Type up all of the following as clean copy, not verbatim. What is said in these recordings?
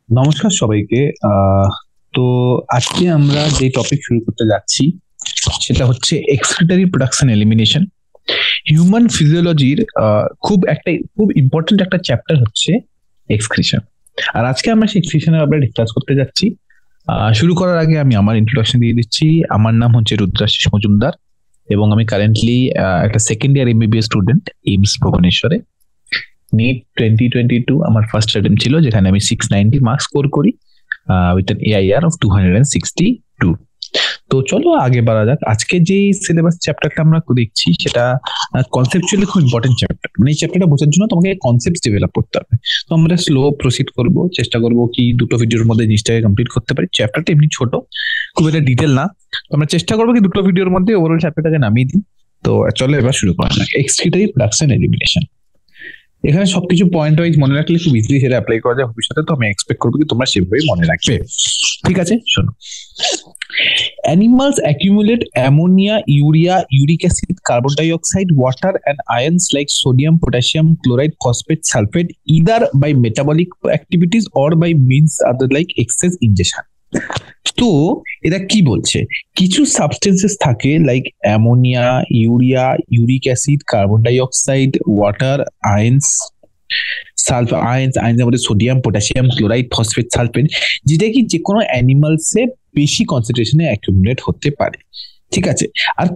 নমস্কার সবাইকে। আহ তো আজকে আমরা যে টপিক শুরু করতে যাচ্ছি সেটা হচ্ছে এক্সক্রিটারি প্রোডাকশন এলিমিনেশন। হিউম্যান ফিজিওলজির খুব ইম্পর্টেন্ট একটা চ্যাপ্টার হচ্ছে এক্সক্রিশন। আর আজকে আমরা সেই এক্সক্রিশনের ব্যাপারে ডিসকাস করতে যাচ্ছি। শুরু করার আগে আমি আমার ইন্ট্রোডাকশন দিয়ে দিচ্ছি। আমার নাম হচ্ছে রুদ্রাশিস মজুমদার এবং আমি কারেন্টলি একটা second year MBBS student AIIMS ভুবনেশ্বরে। নিট 2022 আমার ফার্স্ট অ্যাটেম্প ছিল, যেখানে আমি 690 মার্কস স্কোর করি উইথ এন এআইআর অফ 262। তো চলো আগে বাড়া যাক। আজকে যে সিলেবাস চ্যাপ্টারটা আমরা দেখছি সেটা কনসেপচুয়ালি খুব ইম্পর্টেন্ট চ্যাপ্টার। মানে এই চ্যাপ্টারটা বোঝার জন্য তোমাকে কনসেপ্ট ডেভেলপ করতে হবে। তো আমরা স্লো প্রসিড করব, চেষ্টা করব কি দুটো ভিডিওর মধ্যে জিনিসটাকে কমপ্লিট করতে পারি। চ্যাপ্টারটা এমনি ছোট, খুব একটা ডিটেল না। তো আমরা চেষ্টা করবো কি দুটো ভিডিওর মধ্যে ওভারঅল চ্যাপ্টারটাকে নামিয়ে দিই। তো চলো এবার শুরু করা যাক। Excretory production elimination. এখানে সবকিছু পয়েন্ট ওয়াইজ মনে রাখলে খুব ইজিলি সেটা অ্যাপ্লাই করা যায় ভবিষ্যতে। তো আমি এক্সপেক্ট করবো কি তোমরা সেভাবেই মনে রাখবে। ঠিক আছে, শোনো। Animals accumulate ammonia, urea, uric acid, carbon dioxide, water, and ions like sodium, potassium, chloride, phosphate, sulfate, either by metabolic activities or by means other like excess ingestion. তো এরা কি বলছে, কিছু সাবস্টেন্সেস থাকে like ammonia, urea, uric acid, carbon dioxide, water, ions, sulphur ions আয়ন্সের মধ্যে sodium, potassium, chloride, phosphate, sulphate, যেটা কি যে কোনো অ্যানিমালসে বেশি কনসেন্ট্রেশনে অ্যাকিউমুলেট হতে পারে। ঠিক আছে। আর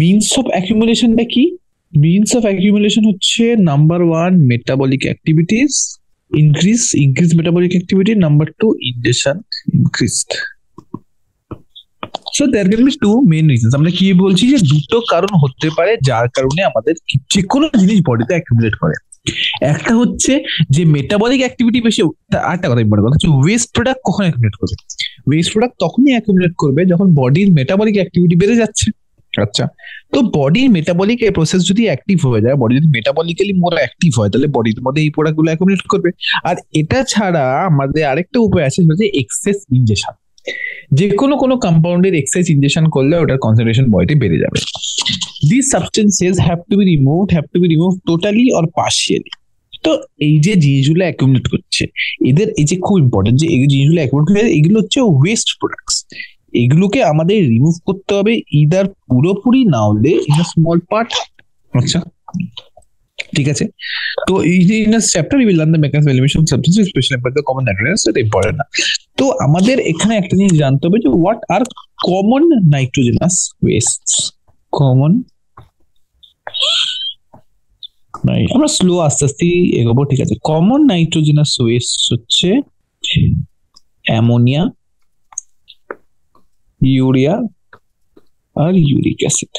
মিনস অফ অ্যাকিউমুলেশনটা কি? মিনস অফ অ্যাকিউমুলেশন হচ্ছে number one metabolic activities increase metabolic activity, number two ingestion increased. So there can be two main reasons. আমরা কি বলছি যে দুটো কারণ হতে পারে যার কারণে আমাদের যে কোনো জিনিস বডিতে অ্যাকিউমুলেট করে। একটা হচ্ছে যে মেটাবলিক অ্যাক্টিভিটি বেশি। আরেকটা কথা ইম্পর্টেন্ট কথা হচ্ছে ওয়েস্ট প্রোডাক্ট কখন অ্যাকিউমুলেট করবে। ওয়েস্ট প্রোডাক্ট তখনই অ্যাকিউমুলেট করবে যখন বডির মেটাবলিক অ্যাক্টিভিটি বেড়ে যাচ্ছে। আচ্ছা, তো বডির মেটাবলিক প্রসেস যদি অ্যাক্টিভ হয়ে যায়, বডি যদি মেটাবলিক্যালি মোর অ্যাক্টিভ হয়, তাহলে বডির মধ্যে এই প্রোডাক্ট গুলো অ্যাকুমুলেট করবে। আর এটা ছাড়া আমাদের আরেকটা উপায় আছে, সেটা হচ্ছে এক্সেস ইনজেকশন। যে কোনো কম্পাউন্ডের এক্সেস ইনজেকশন করলে ওটার কনসেন্ট্রেশন বডিতে বেড়ে যাবে। This substances have to B removed totally or partially. তো এই যে জিনিসগুলো অ্যাকুমুলেট করছে, এদের এই যে খুব ইম্পর্টেন্ট যে এই জিনিসগুলো অ্যাকুমুলেট করে, এগুলো হচ্ছে ওয়েস্ট প্রোডাক্টস। এগুলোকে আমাদের রিমুভ করতে হবে, ইদার পুরোপুরি না হলে ইন আ স্মল পার্ট। আচ্ছা, ঠিক আছে। তো এই যে in a chapter we will learn the mechanism of elimination of substances specially for the common nitrogenous. এটা ইম্পর্টেন্ট না। তো আমাদের এখানে একটা জিনিস জানতে হবে যে what are common nitrogenous wastes. Common, আমরা স্লো আস্তে আস্তে এগোবো। ঠিক আছে। কমন নাইট্রোজেনাস ওয়েস্ট হচ্ছে অ্যামোনিয়া, ইউরিয়া আর ইউরিক অ্যাসিড।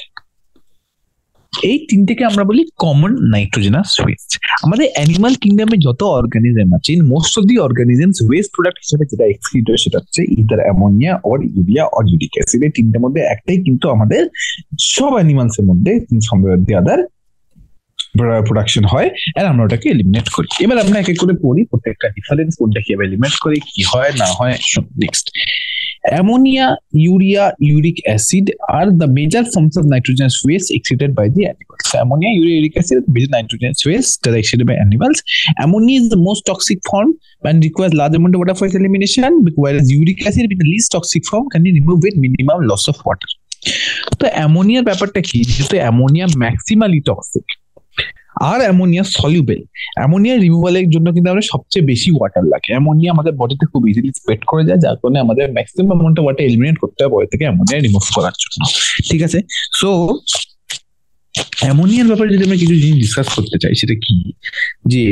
এই তিনটেকে আমরা বলি কমন নাইট্রোজেনাস ওয়েস্ট। আমাদের অ্যানিমাল কিংডমে যত অর্গানিজম আছে, most of the organisms waste product হিসেবে যেটা এক্সক্রিট হয় সেটা হচ্ছে either ammonia or urea or uric acid. এই তিনটের মধ্যে একটাই কিন্তু আমাদের সব অ্যানিমালস এর মধ্যে দি আদার প্রোডাকশন হয়, আর আমরা ওটাকে এলিমিনেট করি। এবার আমরা এক এক করে পড়ি প্রত্যেকটা ডিফারেন্স, কোনটা কিভাবে এলিমিনেট করি, কি হয় না হয়। Next, ammonia, urea, uric acid are the major forms of nitrogenous waste excreted by the animals. So ammonia, urea, uric acid are major nitrogenous waste that are excreted by animals. Ammonia is the most toxic form and requires large amount of water for its elimination, whereas uric acid being the least toxic form can be removed with minimum loss of water. তো অ্যামোনিয়ার ব্যাপারটা কি, যেহেতু ammonia maximally toxic আর ammonia soluble, ammonia রিমুভালের জন্য কিন্তু আমাদের সবচেয়ে বেশি water লাগে। অ্যামোনিয়া আমাদের বডিতে খুব ইজিলি স্প্রেড করে যায়, যার কারণে আমাদের maximum amount of water eliminate করতে হবে বডি থেকে অ্যামোনিয়া রিমুভ করার জন্য। ঠিক আছে। সো অ্যামোনিয়ার ব্যাপারে যদি আমরা কিছু জিনিস ডিসকাস করতে চাই, সেটা কি, যে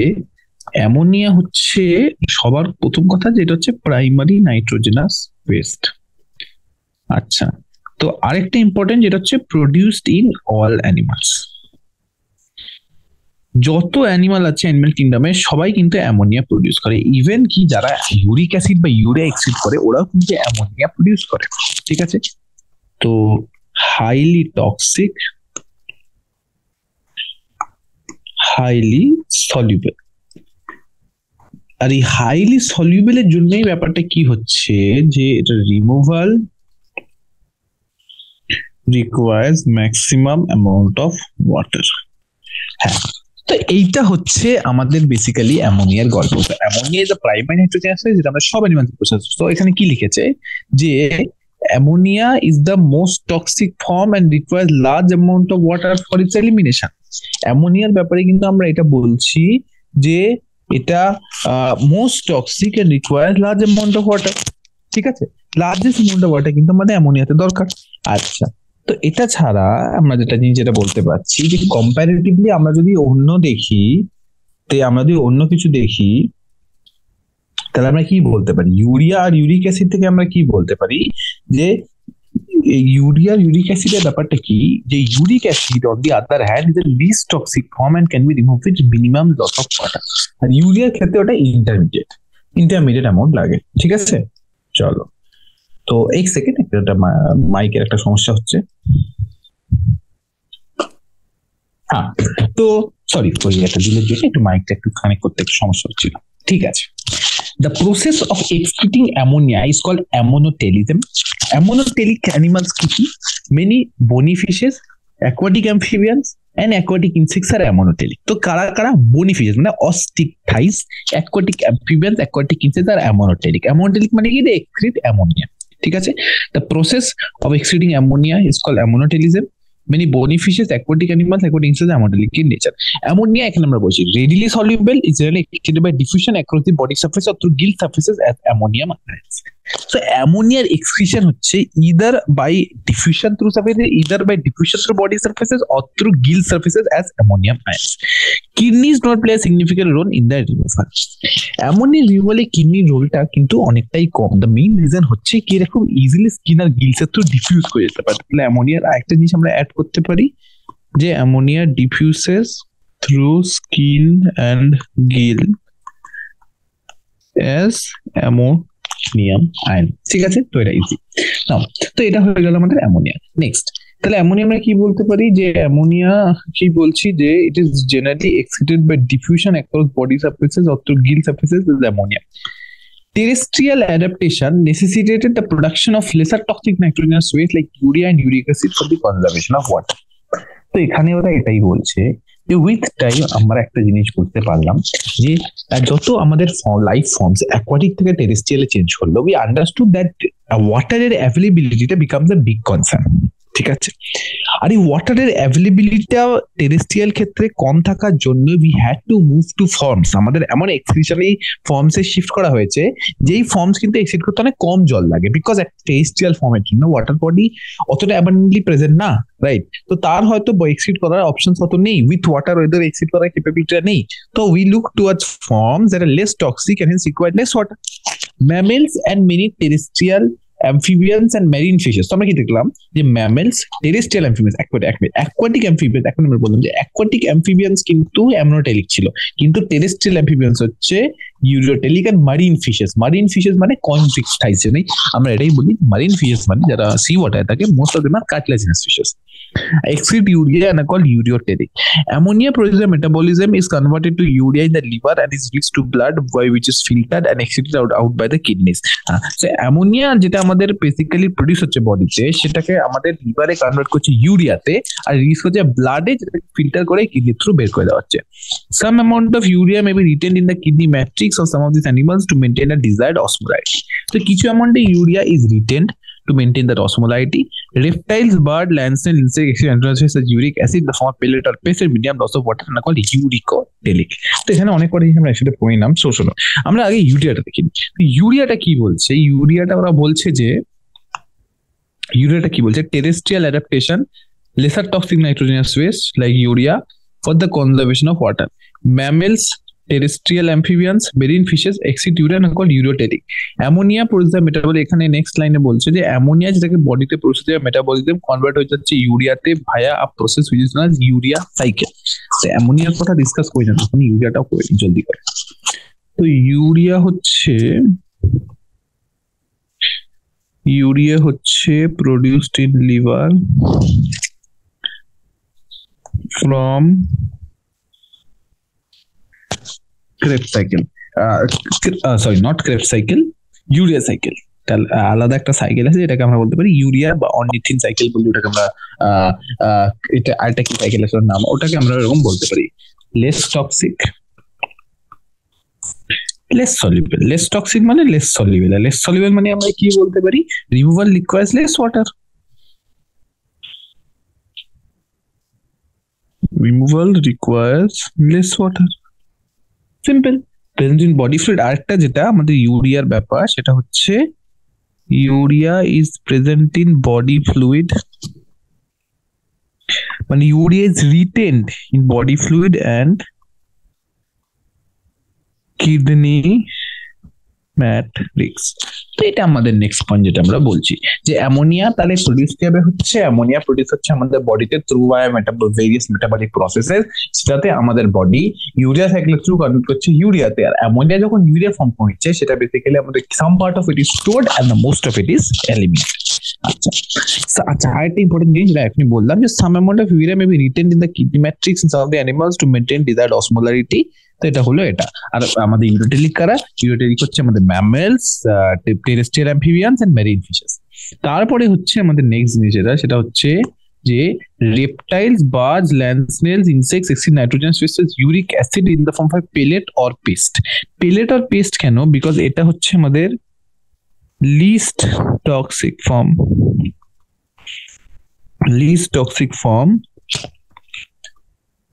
অ্যামোনিয়া হচ্ছে সবার প্রথম কথা যেটা হচ্ছে প্রাইমারি নাইট্রোজেনাস ওয়েস্ট। আচ্ছা, তো আরেকটা ইম্পর্টেন্ট যেটা হচ্ছে প্রডিউসড ইন অল অ্যানিমালস। যত অ্যানিমাল আছে অ্যানিমাল কিংডমে সবাই কিন্তু অ্যামোনিয়া প্রডিউস করে। ইভেন কি যারা ইউরিক অ্যাসিড বা ইউরিয়া এক্সিড করে ওরাও কিন্তু অ্যামোনিয়া প্রডিউস করে। ঠিক আছে। তো হাইলি টক্সিক, হাইলি সলিউবল। আর এই হাইলি সলিউবলের জন্যই ব্যাপারটা কি হচ্ছে, যে এটা removal requires maximum amount of water. হ্যাঁ, তো এইটা হচ্ছে আমাদের বেসিক্যালি অ্যামোনিয়ার গল্প। Ammonia is the primary nitrogen acid, যেটা আমরা সব অ্যানিমাল প্রসেস। তো এখানে কি লিখেছে যে ammonia is the most toxic form and requires large amount of water for its elimination. অ্যামোনিয়ার ব্যাপারে কিন্তু আমরা এটা বলছি যে এটা most toxic and requires large amount of water. ঠিক আছে, লার্জেস্ট অ্যামাউন্ট অফ ওয়াটার কিন্তু আমাদের অ্যামোনিয়াতে দরকার। আচ্ছা, তো এটা ছাড়া আমরা যেটা বলতে পারছি যে কম্পারেটিভলি আমরা যদি অন্য দেখি, আমরা যদি অন্য কিছু দেখি, তাহলে আমরা কি বলতে পারি ইউরিয়া আর ইউরিক অ্যাসিড থেকে আমরা কি বলতে পারি যে ইউরিয়া ইউরিক অ্যাসিডের ব্যাপারটা কি, যে uric acid on the other hand is the least toxic form and can be remove with minimum loss of water. আর ইউরিয়ার ক্ষেত্রে ওটা ইন্টারমিডিয়েট অ্যামাউন্ট লাগে। ঠিক আছে, চলো। তো এক সেকেন্ড, একটা মাইকের একটা সমস্যা হচ্ছে। হ্যাঁ, তো সরি, ওই একটা দিলের জন্য একটু মাইকটা একটু কানেক্ট করতে একটু সমস্যা হচ্ছিল। ঠিক আছে, the process of excreting ammonia is called ammonotelism. Ammonotelic animals কি কি? Many bony fishes, aquatic amphibians and aquatic insects are ammonotelic. তো কারা কারা bony fishes মানে অস্টিকথাইস, aquatic amphibians, aquatic insects are ammonotelic. Ammonotelic মানে কি? they excrete ammonia. ঠিক আছে, the process of excreting ammonia is called ammonotelism. Many bony fishes, aquatic animals, aquatic insects are ammoniatic in nature. Ammonia এখানে আমরা বলছি readily soluble, is generally excreted by diffusion across the body surface or through gill surfaces as ammonium ions. So ammoniaর excretion হচ্ছে either by diffusion through surfaces, either by diffusion through body surfaces or through gill surfaces as ammonium ions. Kidneys do not play a significant role in the removal. Ammonia রিমুভালে কিডনির রোলটা কিন্তু অনেকটাই কম। The main reason হচ্ছে কি এরকম easily skin আর গিলসের through diffuse করে যেতে পারে। তাহলে অ্যামোনিয়ার আরেকটা জিনিস আমরা অ্যাড করতে পারি যে ammonia diffuses through skin and gill as ammonium ion. ঠিক আছে, তো এটা ইজি নাও। তো এটা হয়ে গেল আমাদের অ্যামোনিয়া। নেক্সট, তাহলে অ্যামোনিয়া আমরা কি বলতে পারি যে অ্যামোনিয়া কি বলছি যে it is generally excreted by diffusion across body surfaces or through gill surfaces is ammonia. Terrestrial adaptation necessitated the production of lesser toxic nitrogenous waste like urea and uric acid for the conservation of water. তো এখানে ওরা এটাই বলছে যে with time আমরা একটা জিনিস করতে পারলাম যে যত আমাদের লাইফ ফর্মস অ্যাকোয়াটিক থেকে টেরেস্ট্রিয়ালে চেঞ্জ করলো, উই আন্ডারস্টুড দ্যাট ওয়াটারের অ্যাভেলেবিলিটিটা বিকামস আ বিগ কনসার্ন। ঠিক আছে, আর এই ওয়াটারের অ্যাভেলেবিলিটিটা টেরেস্ট্রিয়াল ক্ষেত্রে কম থাকার জন্য we had to move to forms. আমাদের এমন এক্সক্রিশনালি ফর্মসে শিফট করা হয়েছে যেই ফর্মস কিন্তু এক্সিড করতে অনেক কম জল লাগে, বিকজ একটা টেরেস্ট্রিয়াল ফর্মের জন্য ওয়াটার বডি অতটা অ্যাবান্ডেন্টলি প্রেজেন্ট না, রাইট? তো তার হয়তো এক্সিড করার অপশনস অত নেই, উইথ ওয়াটার ওয়েদার এক্সিড করার ক্যাপাবিলিটিটা নেই। তো we look towards forms that are less toxic and hence required less water. Mammals and many terrestrial amphibians and marine fishes. তো আমরা কি দেখলাম যে mammals, terrestrial amphibians, aquatic amphibians, এখন আমরা বললাম যে অ্যাকোয়াটিক অ্যাম্ফিবিয়ান্স কিন্তু অ্যামনোটেলিক ছিল, কিন্তু টেরেস্ট্রিয়াল অ্যাম্ফিবিয়ান্স হচ্ছে ইউরিওটেলিক। আর মারিন ফিশেস মানে কনভিক্স টাইপের, আমরা এটাই বলি মারিন ফিশেস মানে যারা সি ওয়াটারে থাকে, most of them are cartilaginous fishes. Excrete urea and are called ureoteric. Ammonia produces a metabolism, is converted to urea in the liver and is released to blood, which is filtered and excreted out by the kidneys. So ammonia যেটা আমাদের basically produce হচ্ছে বডিতে, সেটাকে আমাদের লিভারে convert করছে ইউরিয়াতে আর release করছে ব্লাডে, যেটাকে ফিল্টার করে কিডনি থ্রু বের করে দেওয়া হচ্ছে। Some amount of urea may be retained in the kidney matrix of some of these animals to maintain a desired osmolality. So কিছু অ্যামাউন্টে urea is retained to maintain that osmolality. Reptiles, bird, land snail, insect, excrete as uric acid, the form of pellet or paste, medium loss of water and are called uricotelic. তো এখানে অনেক কথা আমরা একসাথে পড়ে নাম। শোনো, আমরা আগে ইউরিয়াটা দেখি। ইউরিয়াটা কি বলছে? ইউরিয়াটা ওরা বলছে যে terrestrial adaptation, lesser toxic nitrogenous waste like urea for the conservation of water. Mammals, terrestrial amphibians, marine fishes excrete urea and are called ureoteric. Ammonia produces the metabolism, এখানে নেক্সট লাইনে বলছে যে অ্যামোনিয়া যেটাকে বডিতে প্রসেস হয় metabolism convert হয়ে যাচ্ছে ইউরিয়াতে via a process which is known as urea cycle. তো অ্যামোনিয়ার কথা ডিসকাস করি না, তখন ইউরিয়াটাও করে নি জলদি করে। তো ইউরিয়া হচ্ছে produced in liver from Krebs cycle, sorry not Krebs cycle, urea cycle। তাহলে আলাদা একটা সাইকেল আছে যেটাকে আমরা বলতে পারি ইউরিয়া বা অর্নিথিন সাইকেল বলি, ওটাকে আমরা এটা আরেকটা কি সাইকেল আছে নাম, ওটাকে আমরা এরকম বলতে পারি। Less toxic, less soluble. Less toxic মানে লেস সলিউবল, লেস সলিউবল মানে আমরা কি বলতে পারি, removal requires less water, removal requires less water, simple. Present in body fluid. আরেকটা যেটা আমাদের ইউরিয়ার ব্যাপার, সেটা হচ্ছে urea is present in body fluid, মানে urea is retained in body fluid and kidney matrix. তো এটা আমাদের নেক্সট পয়েন্ট যেটা আমরা বলছি, যে অ্যামোনিয়া তাহলে প্রডিউস কিভাবে হচ্ছে, অ্যামোনিয়া প্রডিউস হচ্ছে আমাদের বডিতে থ্রু ভেরিয়াস মেটাবলিক প্রসেসেস, সেটাতে আমাদের বডি ইউরিয়া সাইকেলের থ্রু কনভার্ট করছে ইউরিয়াতে। আর অ্যামোনিয়া যখন ইউরিয়া ফর্ম হচ্ছে, সেটা বেসিক্যালি আমাদের সাম part of it is stored and the most of it is eliminated. আচ্ছা আচ্ছা, আরেকটা ইম্পর্টেন্ট জিনিস যেটা এখনই বললাম, যে some amount of urea may be retained in the kidney matrix in some of the animals to maintain desired osmolarity. তো এটা হলো এটা। আর আমাদের ইউরোটেলিক কারা, ইউরোটেলিক হচ্ছে আমাদের mammals, terrestrial amphibians and marine fishes. তারপরে হচ্ছে আমাদের নেক্সট জিনিস যেটা, সেটা হচ্ছে যে reptiles, birds, land snails, insects excrete nitrogenous wastage uric acid in the form of pellet or paste. Pellet or paste কেন? বিকজ এটা হচ্ছে আমাদের least toxic form, least toxic form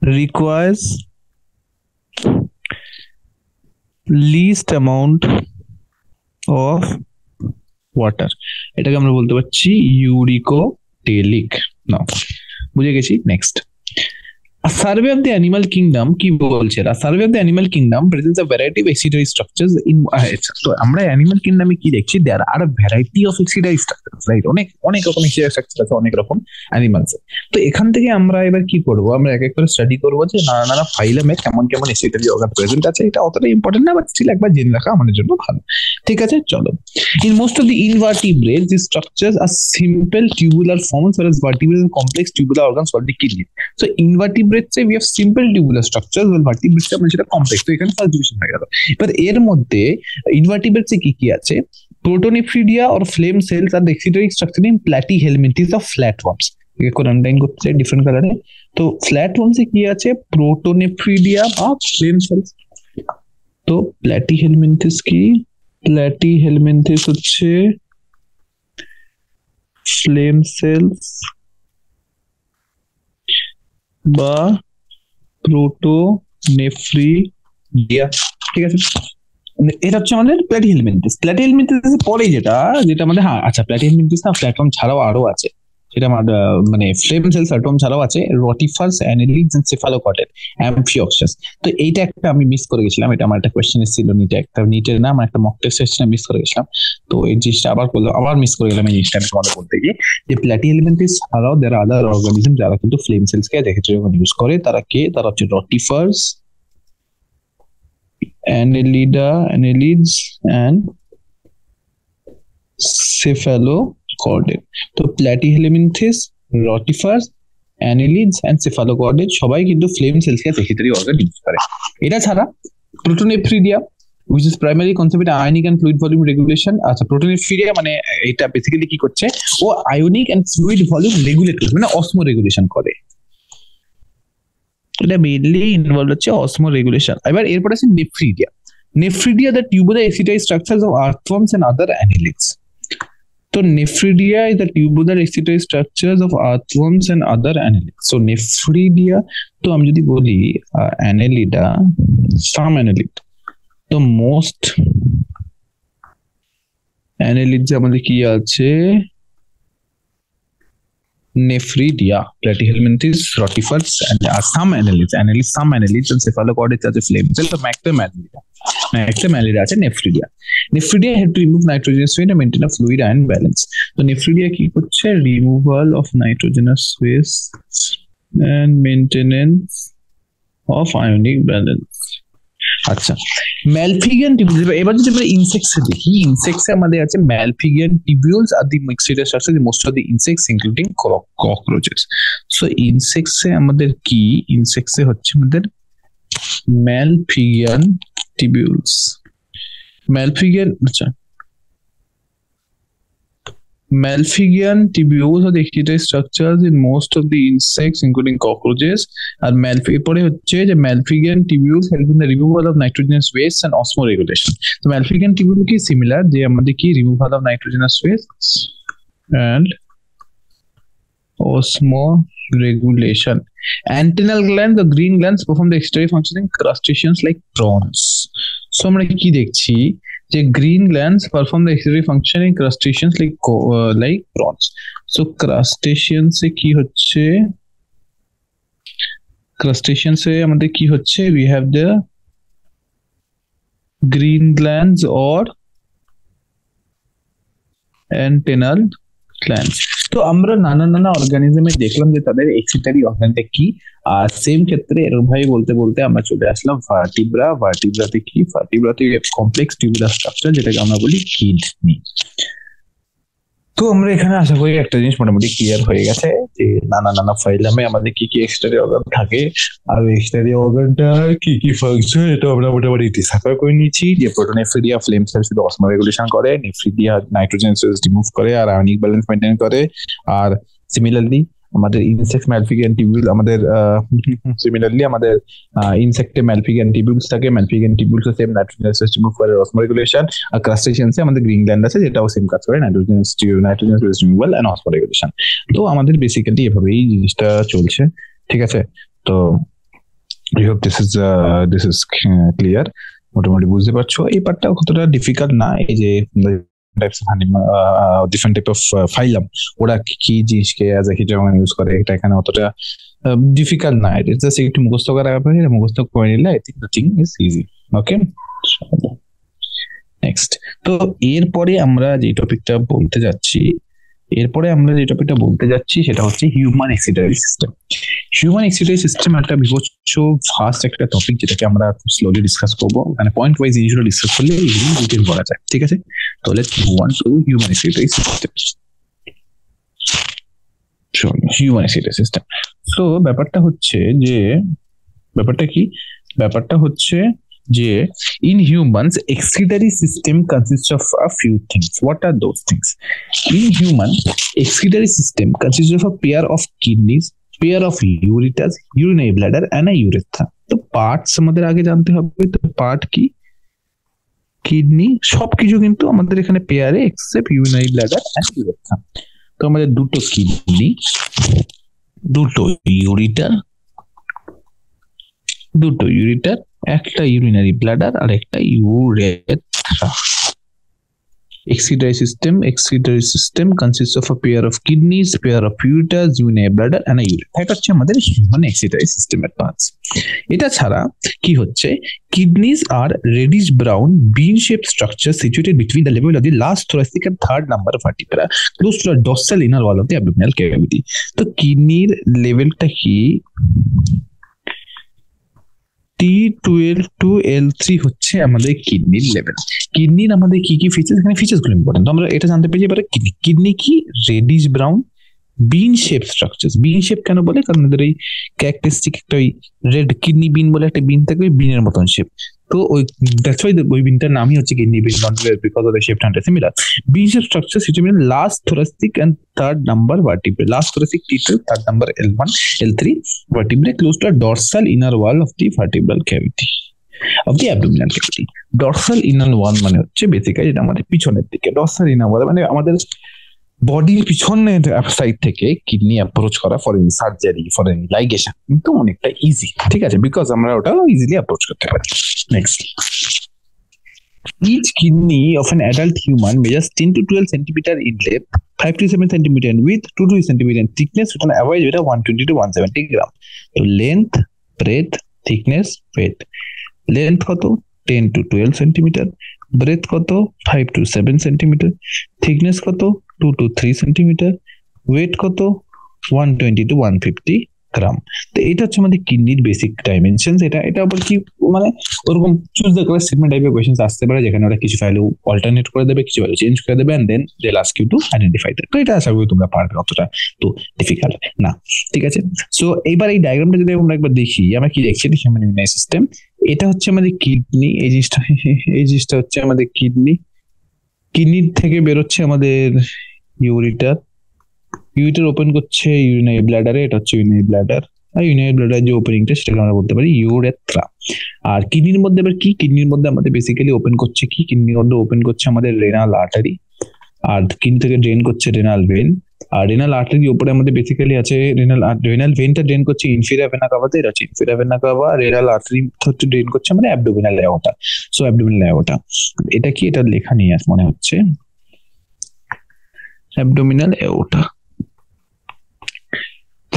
requires least amount of water, এটাকে আমরা বলতে পারছি ইউরিকোটেলিক। না, বুঝে গেছি। Next, A survey of the animal kingdom কি বলছে? A survey of the animal kingdom presents a variety of excidary structures in তো আমরা অ্যানিমাল কিংডমে কি দেখছি, there are variety of excidary structures, right? অনেক অনেক রকম excidary structure আছে অনেক রকম অ্যানিমালস। তো এখান থেকে আমরা এবার কি করব, আমরা এক এক করে স্টাডি করব যে নানা নানা ফাইলামে কেমন কেমন excidary অর্গান প্রেজেন্ট আছে। এটা অতটা ইম্পর্টেন্ট না, বাট স্টিল একবার জেনে রাখা আমাদের জন্য ভালো। ঠিক আছে, চলো। In most of the invertebrates, these structures are simple tubular forms, whereas vertebrates and complex tubular organs called the kidney. So invertebrates we have simple tubular structures, while vertebrates আমরা সেটা কমপ্লেক্স। তো এখানে ফার্স্ট ডিভিশন হয়ে গেল। এবার এর মধ্যে ইনভার্টিব্রেটস কি কি আছে? Protonephridia or flame cells are excretory structure in Platyhelminthes of flatworms. এখন আন্ডারলাইন করতে ডিফারেন্ট কালারে। তো ফ্ল্যাটওয়ার্মসে কি আছে? প্রোটোনেফ্রিডিয়া বা ফ্লেম সেলস। তো প্ল্যাটিহেলমিনথিস কি? প্ল্যাটিহেলমিনথিস হচ্ছে ফ্লেম সেলস বা প্রোটোনেফ্রিডিয়া। ঠিক আছে, এটা হচ্ছে আমাদের প্ল্যাটিহেলমিনথিস। প্ল্যাটিহেলমিনথিস পরে যেটা যেটা আমাদের, হ্যাঁ আচ্ছা, প্ল্যাটিহেলমিনথিস না প্ল্যাটফর্ম ছাড়াও আরো আছে, সেটা আমাদের মানে ফ্লেম সেল সার্টম ছাড়াও আছে রটিফার্স, অ্যানেলিডস এন্ড সেফালোকটেড, অ্যামফিওক্সাস। তো এইটা একটা আমি মিস করে গেছিলাম, এটা আমার একটা কোয়েশ্চেন এসেছিল নিটে, একটা নিটের না আমার একটা মক টেস্ট এসেছিল, মিস করে গেছিলাম। তো এই জিনিসটা আবার করলাম, আবার মিস করে গেলাম এই জিনিসটা আমি তোমাদের বলতে গিয়ে, যে প্ল্যাটিহেলমিনথিস ছাড়াও দেয়ার আদার অর্গানিজম যারা কিন্তু ফ্লেম সেলসকে এক্ষেত্রে যখন ইউজ করে, তারা কে? তারা হচ্ছে রটিফার্স, annelids and cephalocorded। তো প্ল্যাটিহেলমিনথিস, রটিফার্স, annelids and cephalocorded সবাই কিন্তু ফ্লেম সেলসকে সেক্রেটারি অর্গান ইউজ করে। এটা ছাড়া প্রোটোনেফ্রিডিয়া which is primarily concept ionic and fluid volume regulation। আচ্ছা, প্রোটোনেফ্রিডিয়া মানে এটা বেসিক্যালি কি করছে, ও ionic and fluid volume regulate করে, মানে অসমো রেগুলেশন করে। এটা মেইনলি ইনভলভ হচ্ছে অসমো রেগুলেশন। এবার এরপর আছে nephridia. Nephridia the tubular excretory structures of earthworms and other annelids. তো nephridia is the tubular excretory structures of earthworms and other annelids. So nephridia, তো আমি যদি বলি অ্যানেলিডা, সাম অ্যানেলিড, তো মোস্ট অ্যানেলিডস আমাদের কি আছে? Nephridia, platyhelminthes, rotifers, and some annelids, some annelids, and cephalocordates are the flame cell. So maximum annelida আছে nephridia. Nephridia have to remove nitrogenous waste and maintain a fluid ion balance. So nephridia কি করছে? Removal of nitrogenous waste and maintenance of ionic balance. আচ্ছা, ম্যালফিগিয়ান টিবিউলস। এবার যদি আমরা insects দেখি, insects আমাদের আছে Malpighian tubules are the excretory structure most of the insects including cockroaches. So ইনসেক্টসে আমাদের কি? ইনসেক্টসে হচ্ছে আমাদের ম্যালফিগিয়ান টিবিউলস। ম্যালফিগিয়ান, আচ্ছা Malpighian tubules are the excretory structures in most of the insects, including cockroaches. আর এরপরে হচ্ছে যে Malpighian tubules help in the removal of nitrogenous waste and osmoregulation. তো Malpighian tubule কি similar যে আমাদের কি removal of nitrogenous waste and osmoregulation. Antennal glands, the green glands, perform the excretory function in crustaceans like prawns. So আমরা কি দেখছি যে green glands perform the excretory function in crustaceans like prawns. So crustaceans এ কি হচ্ছে, crustaceans এ আমাদের কি হচ্ছে, we have the green glands or antennal glands. তো আমরা নানা অর্গানিজমে দেখলাম যে তাদের এক্সিটারি অর্গানটা কি, আর সেম ক্ষেত্রে এরকম ভাবে বলতে বলতে আমরা চলে আসলাম ভার্টিব্রাতে কি, ভার্টিব্রাতে কমপ্লেক্স টিউবুলার স্ট্রাকচার যেটাকে আমরা বলি কিডনি। তো আমরা এখানে আশা করি একটা জিনিস মোটামুটি ক্লিয়ার হয়ে গেছে যে নানা ফাইলামে আমাদের কি কি এক্সট্রারি অর্গান থাকে আর এক্সট্রারি অর্গানটা কি কি ফাংশন, এটা আমরা মোটামুটি ডিসাইফার করে নিয়েছি। যে protonephridia flame cells osmoregulation করে, নেফ্রিডিয়া নাইট্রোজেন সেলস রিমুভ করে আর আয়নিক ব্যালেন্স মেইনটেইন করে। আর সিমিলারলি আমাদের ইনসেক্ট ম্যালপিগিয়ান টিউবুল, আমাদের ইনসেক্টে ম্যালপিগিয়ান টিউবুলস থাকে, Malpighian tubules same nitrogen cells remove করে অসমো রেগুলেশন। আর ক্রাস্টেশিয়ানসে আমাদের গ্রিন গ্ল্যান্ড আছে যেটাও সেম কাজ করে, nitrogen cells removal and osmoregulation. তো আমাদের বেসিক্যালি এভাবেই জিনিসটা চলছে, ঠিক আছে। তো I hope this is clear, মোটামুটি বুঝতে পারছো। এই পার্টটা কতটা ডিফিকাল্ট না, এই যে ডিফারেন্ট টাইপ অফ ফাইলাম ওরা কি জিনিসকে অ্যাজ এ হিটার ইউজ করে, এটা এখানে অতটা ডিফিকাল্ট না, এটা জাস্ট একটু মুখস্থ করা ব্যাপার, মুখস্থ করে নিলে I think the thing is easy. Okay, next. তো এরপরে আমরা যে টপিকটা বলতে যাচ্ছি সেটা হচ্ছে হিউম্যান এক্সিটারি সিস্টেম। হিউম্যান এক্সিটারি সিস্টেম একটা বিভৎস ফাস্ট একটা টপিক যেটাকে আমরা খুব স্লোলি ডিসকাস করবো, মানে পয়েন্ট ওয়াইজ জিনিসগুলো ডিসকাস করলে ইজিলি ডিটেইল করা যায়, ঠিক আছে। তো let's move on two human এক্সিটারি system. Human এক্সিটারি system. So ব্যাপারটা হচ্ছে যে in humans excretory system consists of a few things. What are those things? In human excretory system consists of a pair of kidneys, pair of ureters, urinary bladder and a urethra. তো parts আমাদের আগে জানতে হবে। তো part কি, kidney, সবকিছু কিন্তু আমাদের এখানে পেয়ারে except urinary bladder and urethra. তো আমাদের দুটো কিডনি, দুটো ইউরিটার, একটা ইউরিনারি ব্লাডার আর একটা urethra. Excretory system consists of a pair of kidneys, pair of ureters, urinary bladder and a urethra. এটা হচ্ছে আমাদের হিউম্যান এক্সিটারি সিস্টেমের পার্টস। এটা ছাড়া কি হচ্ছে, kidneys are reddish brown bean shaped structure situated between the level of the last thoracic and third lumbar vertebra close to the dorsal inner wall of the abdominal cavity. তো কিডনির লেভেলটা কি, T12 to L3 হচ্ছে আমাদের কিডনির level. কিডনির আমাদের কি কি ফিচার্স, এখানে ফিচার্স গুলো ইম্পর্টেন্ট। আমরা এটা জানতে পেরেছি এবারে কিডনি কি, রেডিশ ব্রাউন বিন শেপ স্ট্রাকচার। বিন শেপ কেন বলে, কারণ এদের এই ক্যারেক্টারিস্টিক একটা ওই রেড কিডনি বিন বলে একটা বিন থাকবে, বিনের মতন শেপ। তো দ্যাটস ওয়াই ওই বিনটার নামই হচ্ছে kidney bean, because of the shape টাইপটা similar. Bean shape structure situated in last thoracic and third lumbar vertebrae, last thoracic T2, third lumbar L1 L3 vertebrae close to the dorsal inner wall of the vertebral cavity of the abdominal cavity. Dorsal inner wall মানে হচ্ছে basically এটা আমাদের পিছনের দিকে। Dorsal inner ওয়াল মানে আমাদের বডির পিছনের সাইড থেকে কিডনি অ্যাপ্রোচ করা ফর সার্জারি, ফর লাইগেশন কিন্তু অনেকটা ইজি, ঠিক আছে, বিকজ আমরা ওটা ইজিলি অ্যাপ্রোচ করতে পারি। Next, each kidney of an adult human measures 10 to 12 centimeter in length, 5 to 7 centimeter in width, 2 to 3 centimeter in thickness with an average weight of 120 to 170 gram. So length, breadth, thickness, weight. Length কত, 10 to 12 centimeter, breadth কত, 5 to 7 centimeter, thickness কত, 2 to 3 centimeter, weight কত, 120 to 150 গ্রাম। তো এটা হচ্ছে আমাদের কিডনির basic dimension. এটা আবার কি মানে ওরকম চুজ দ্য কারেক্ট স্টেটমেন্ট টাইপের কোশ্চেন্স আসতে পারে, যেখানে ওরা কিছু ভ্যালু অল্টারনেট করে দেবে, কিছু ভ্যালু চেঞ্জ করে দেবে, and then they will ask you to identify that. তো এটা আশা করি তোমরা পারবে, অতটা তো ডিফিকাল্ট না, ঠিক আছে। সো এইবার এই ডায়াগ্রামটা যদি আমরা একবার দেখি, আমরা কি দেখছি, হিউম্যান ইমিউন সিস্টেম। এটা হচ্ছে আমাদের কিডনি, এই জিনিসটা হচ্ছে আমাদের কিডনির থেকে বেরোচ্ছে আমাদের ইউরিটার, ইউরিটার ওপেন করছে ইউরিনারি ব্ল্যাডারে, এটা হচ্ছে ইউরিনারি ব্ল্যাডার। আর ইউরিনারি ব্ল্যাডার যে ওপেনিংটা সেটাকে আমরা বলতে পারি ইউরেথ্রা। আর কিডনির মধ্যে এবার কি, কিডনির মধ্যে আমাদের বেসিক্যালি ওপেন করছে কি, কিডনির মধ্যে ওপেন করছে আমাদের রেনাল আর্টারি, আর কিডনি থেকে ড্রেন করছে রেনাল ভেন। আর রেনাল আর্টারি উপরে আমাদের বেসিক্যালি আছে রেনাল ভেনটা ড্রেন করছে ইনফিরিয়র ভেনা কাভাতে, এটা হচ্ছে inferior vena cava. Renal artery হচ্ছে ড্রেন করছে মানে abdominal aorta. So abdominal aorta এটা কি, এটা লেখা নেই আর মনে হচ্ছে, abdominal aorta.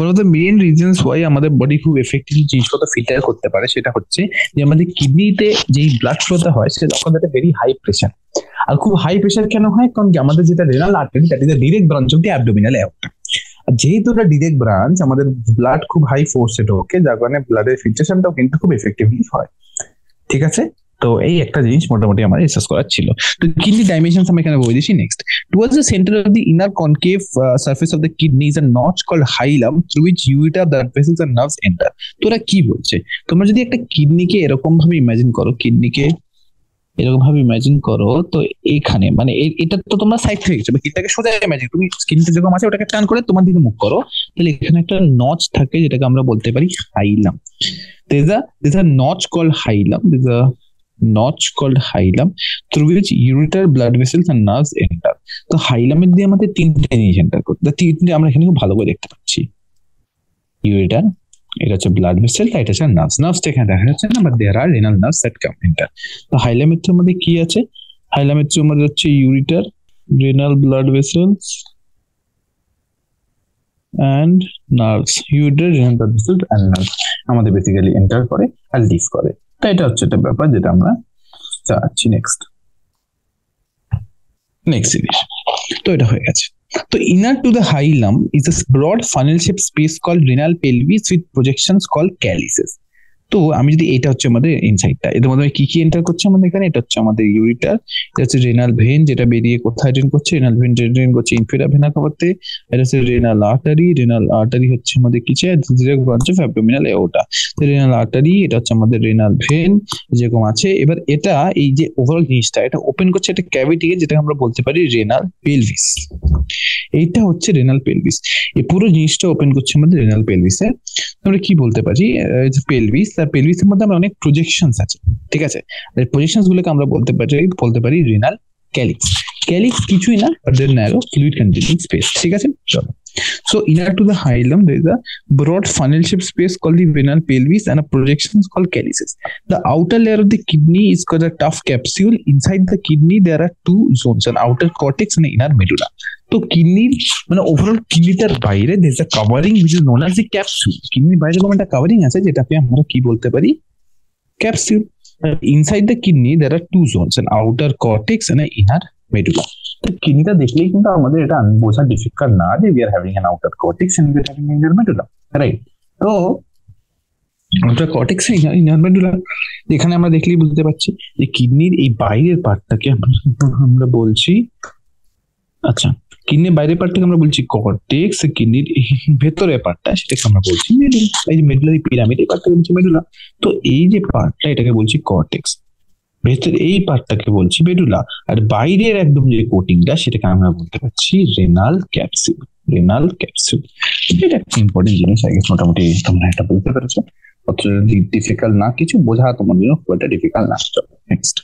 one of the main reasons why আমাদের বডি খুব এফেক্টিভলি জিনিসপত্র ফিল্টার করতে পারে সেটা হচ্ছে যে আমাদের কিডনিতে যেই ব্লাড ফ্লোটা হয় সেটা তখন একটা ভেরি হাই প্রেশার। আর খুব হাই প্রেশার কেন হয়, কারণ কি আমাদের যেটা renal artery that is the direct branch of the abdominal aorta. আর যেহেতু এটা ডিরেক্ট ব্রাঞ্চ, আমাদের ব্লাড খুব হাই ফোর্সে ঢোকে, যার কারণে ব্লাডের ফিল্ট্রেশনটাও কিন্তু খুব এফেক্টিভলি হয়। ঠিক আছে, তো এই একটা জিনিস মোটামুটি আমার রিসার্চ করার ছিল। তো কিডনি ডাইমেনশনস আমি এখানে বলে দিচ্ছি। Next, towards the centre of the inner concave surface of the kidney is a notch called hilum through which ureter blood vessels and nerves enter. তো ওরা কি বলছে, তোমরা যদি একটা কিডনিকে এরকম ভাবে ইমাজিন করো, কিডনিকে এরকম ভাবে ইমাজিন করো, তো এখানে মানে এটা তো তোমরা সাইড থেকে গেছো, কিডনিটাকে সোজা ইমাজিন, তুমি স্কিনটা যেরকম আছে ওটাকে টার্ন করে তোমার দিকে মুখ করো, তাহলে এখানে একটা নচ থাকে যেটাকে আমরা বলতে পারি হাইলাম। there's a notch called hilum. There's a notch called hilum through which ureter, blood vessels and nerves enter. তো হাইলামের দিয়ে আমাদের তিনটে জিনিস এন্টার করতে, তিনটে আমরা এখানে খুব ভালো করে দেখতে পাচ্ছি। ইউরেটার, এটা হচ্ছে ব্লাড ভেসেল, এটা হচ্ছে নার্ভস। নার্ভসটা এখানে দেখা যাচ্ছে না, but there are renal nerves that come enter. তো হাইলামের থ্রু আমাদের কি আছে, হাইলামের থ্রু আমাদের হচ্ছে ureter, renal blood vessels and nerves, ureter, renal blood vessels and nerves আমাদের বেসিক্যালি এন্টার করে আর লিভ করে। তো এটা হচ্ছে একটা ব্যাপার যেটা আমরা চাচ্ছি। নেক্সট জিনিস, তো এটা হয়ে গেছে। তো inner to the hilum is a broad funnel shaped space called renal pelvis with projections called calyces. তো আমি যদি, এটা হচ্ছে আমাদের ইনসাইডটা, এর মধ্যে কি কি এন্টার করছে আমাদের এখানে, এটা হচ্ছে আমাদের ইউরিটার, এটা হচ্ছে রেনাল ভেন যেটা বেরিয়ে কোথায় ড্রেন করছে, রেনাল ভেন ড্রেন করছে ইনফেরিয়র ভেনা কাভাতে, এটা হচ্ছে রেনাল আর্টারি, রেনাল আর্টারি হচ্ছে আমাদের কিছে direct branch of abdominal aorta. তো রেনাল আর্টারি, এটা হচ্ছে আমাদের রেনাল ভেন যেরকম আছে। এবার এটা এই যে ওভারঅল জিনিসটা এটা ওপেন করছে একটা ক্যাভিটি যেটাকে আমরা বলতে পারি রেনাল পেলভিস। এইটা হচ্ছে রেনাল পেলভিস, এই পুরো জিনিসটা ওপেন করছে আমাদের রেনাল পেলভিসে। আমরা কি বলতে পারি, পেলভিস, তার পেলভিসের মধ্যে আমরা অনেক প্রজেকশনস আছে, ঠিক আছে। প্রজেকশনস গুলোকে আমরা বলতে পারি রেনাল ক্যালিক্স। ক্যালিক্স কিছুই না but the narrow fluid containing space, ঠিক আছে। চলো, so inner to the hilum there is a broad funnel shaped space called the renal pelvis and a projections called calyces. The outer layer of the kidney is called a tough capsule. Inside the kidney there are two zones, an outer cortex and an inner medulla. তো কিডনির মানে overall কিডনিটার বাইরে there's a covering which is known as the capsule. কিডনির বাইরে যেমন একটা covering আছে যেটাকে আমরা কি বলতে পারি, capsule. Inside the kidney there are two zones, an outer cortex and an inner medulla. তো কিডনিটা দেখলেই কিন্তু আমাদের এটা বোঝা ডিফিকাল্ট না যে we are having an outer cortex and we are having an inner medulla, right. তো outer cortex and inner medulla এখানে আমরা দেখলেই বুঝতে পারছি যে কিডনির এই বাইরের পার্টটাকে আমরা বলছি, আচ্ছা কিডনির বাইরের পার্টটাকে আমরা বলছি কর্টেক্স, কিডনির ভেতরের পার্টটা সেটাকে আমরা বলছি মেডুলা। এই যে মেডুলারি পিরামিড এই পার্টটাকে বলছি মেডুলা। তো এই যে পার্টটা এটাকে বলছি কর্টেক্স, ভেতরে এই পার্টটাকে বলছি মেডুলা, আর বাইরের একদম যে কোটিংটা সেটাকে আমরা বলতে পারছি রেনাল ক্যাপসুল। রেনাল ক্যাপসুল এটা একটা ইম্পর্টেন্ট জিনিস, আই গেস মোটামুটি তোমরা এটা বলতে পেরেছো। অতটা ডিফিকাল্ট না, কিছু বোঝা তোমার জন্য খুব একটা ডিফিকাল্ট না। Next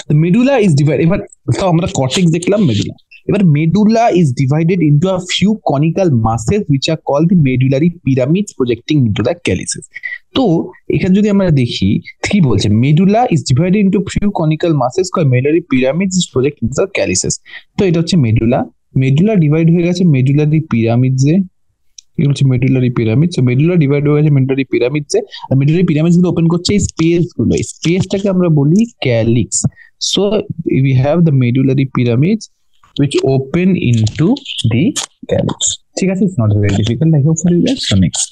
the medulla is divided, এবার তো আমরা কর্টেক্স দেখলাম, মেডুলা। এবার medulla is divided into a few conical masses which are called the medullary pyramids projecting into the calyces. তো এখানে যদি আমরা দেখি কি বলছে, medulla is divided into few conical masses called medullary pyramids which project into the calyces. তো এটা হচ্ছে medulla, medulla ডিভাইড হয়ে গেছে medullary pyramids এ, এগুলো হচ্ছে medullary pyramid. So medulla divide হয়ে গেছে মেডুলারি পিরামিডসে, আর মেডুলারি পিরামিডস গুলো ওপেন করছে এই স্পেস গুলো, এই স্পেসটাকে আমরা বলি calyx. So we have the medullary pyramids which open into the calyx, ঠিক আছে। It's not very difficult, I hope for you guys. So next,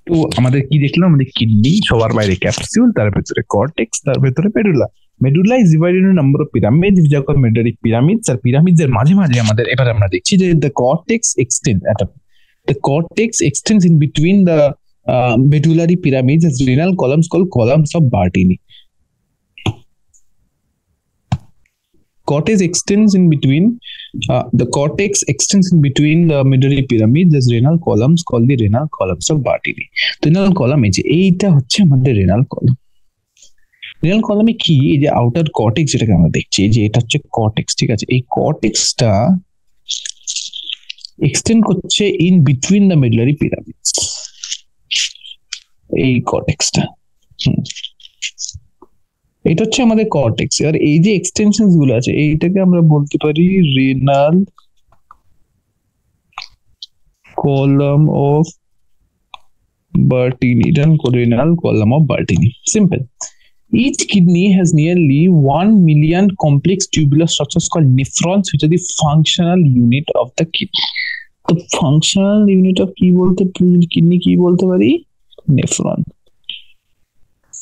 তো আমাদের কি দেখলাম, আমাদের কিডনি, সবার বাইরে ক্যাপসুল, তার ভেতরে কর্টেক্স, তার ভেতরে medulla. Medulla is divided in number of pyramids which are called medullary pyramids, আর পিরামিডস এর মাঝে মাঝে আমাদের এবার আমরা দেখছি যে the cortex extends in between the medullary pyramids as renal columns called columns of Bartini. the cortex extends in between the medullary pyramid, the renal columns called the renal columns of Bartini. Renal column এইটা হচ্ছে আমাদের renal column. Renal কলামে কি, এই যে outer cortex যেটাকে আমরা দেখছি, যে এটা হচ্ছে কর্টেক্স, ঠিক আছে, এই কর্টেক্সটা এক্সটেন্ড করছে in between the medullary pyramids, এই কর্টেক্সটা, এটা হচ্ছে আমাদের কর্টেক্স। আর এই যে এক্সটেনশন গুলো আছে এইটাকে আমরা বলতে পারি renal column of Bertini, renal column of Bartini. Simple. Each kidney has nearly 1 million complex tubular structures called nephrons, which are the functional unit of the kidney. The functional unit of kidney কি বলতে পারি? Nephron.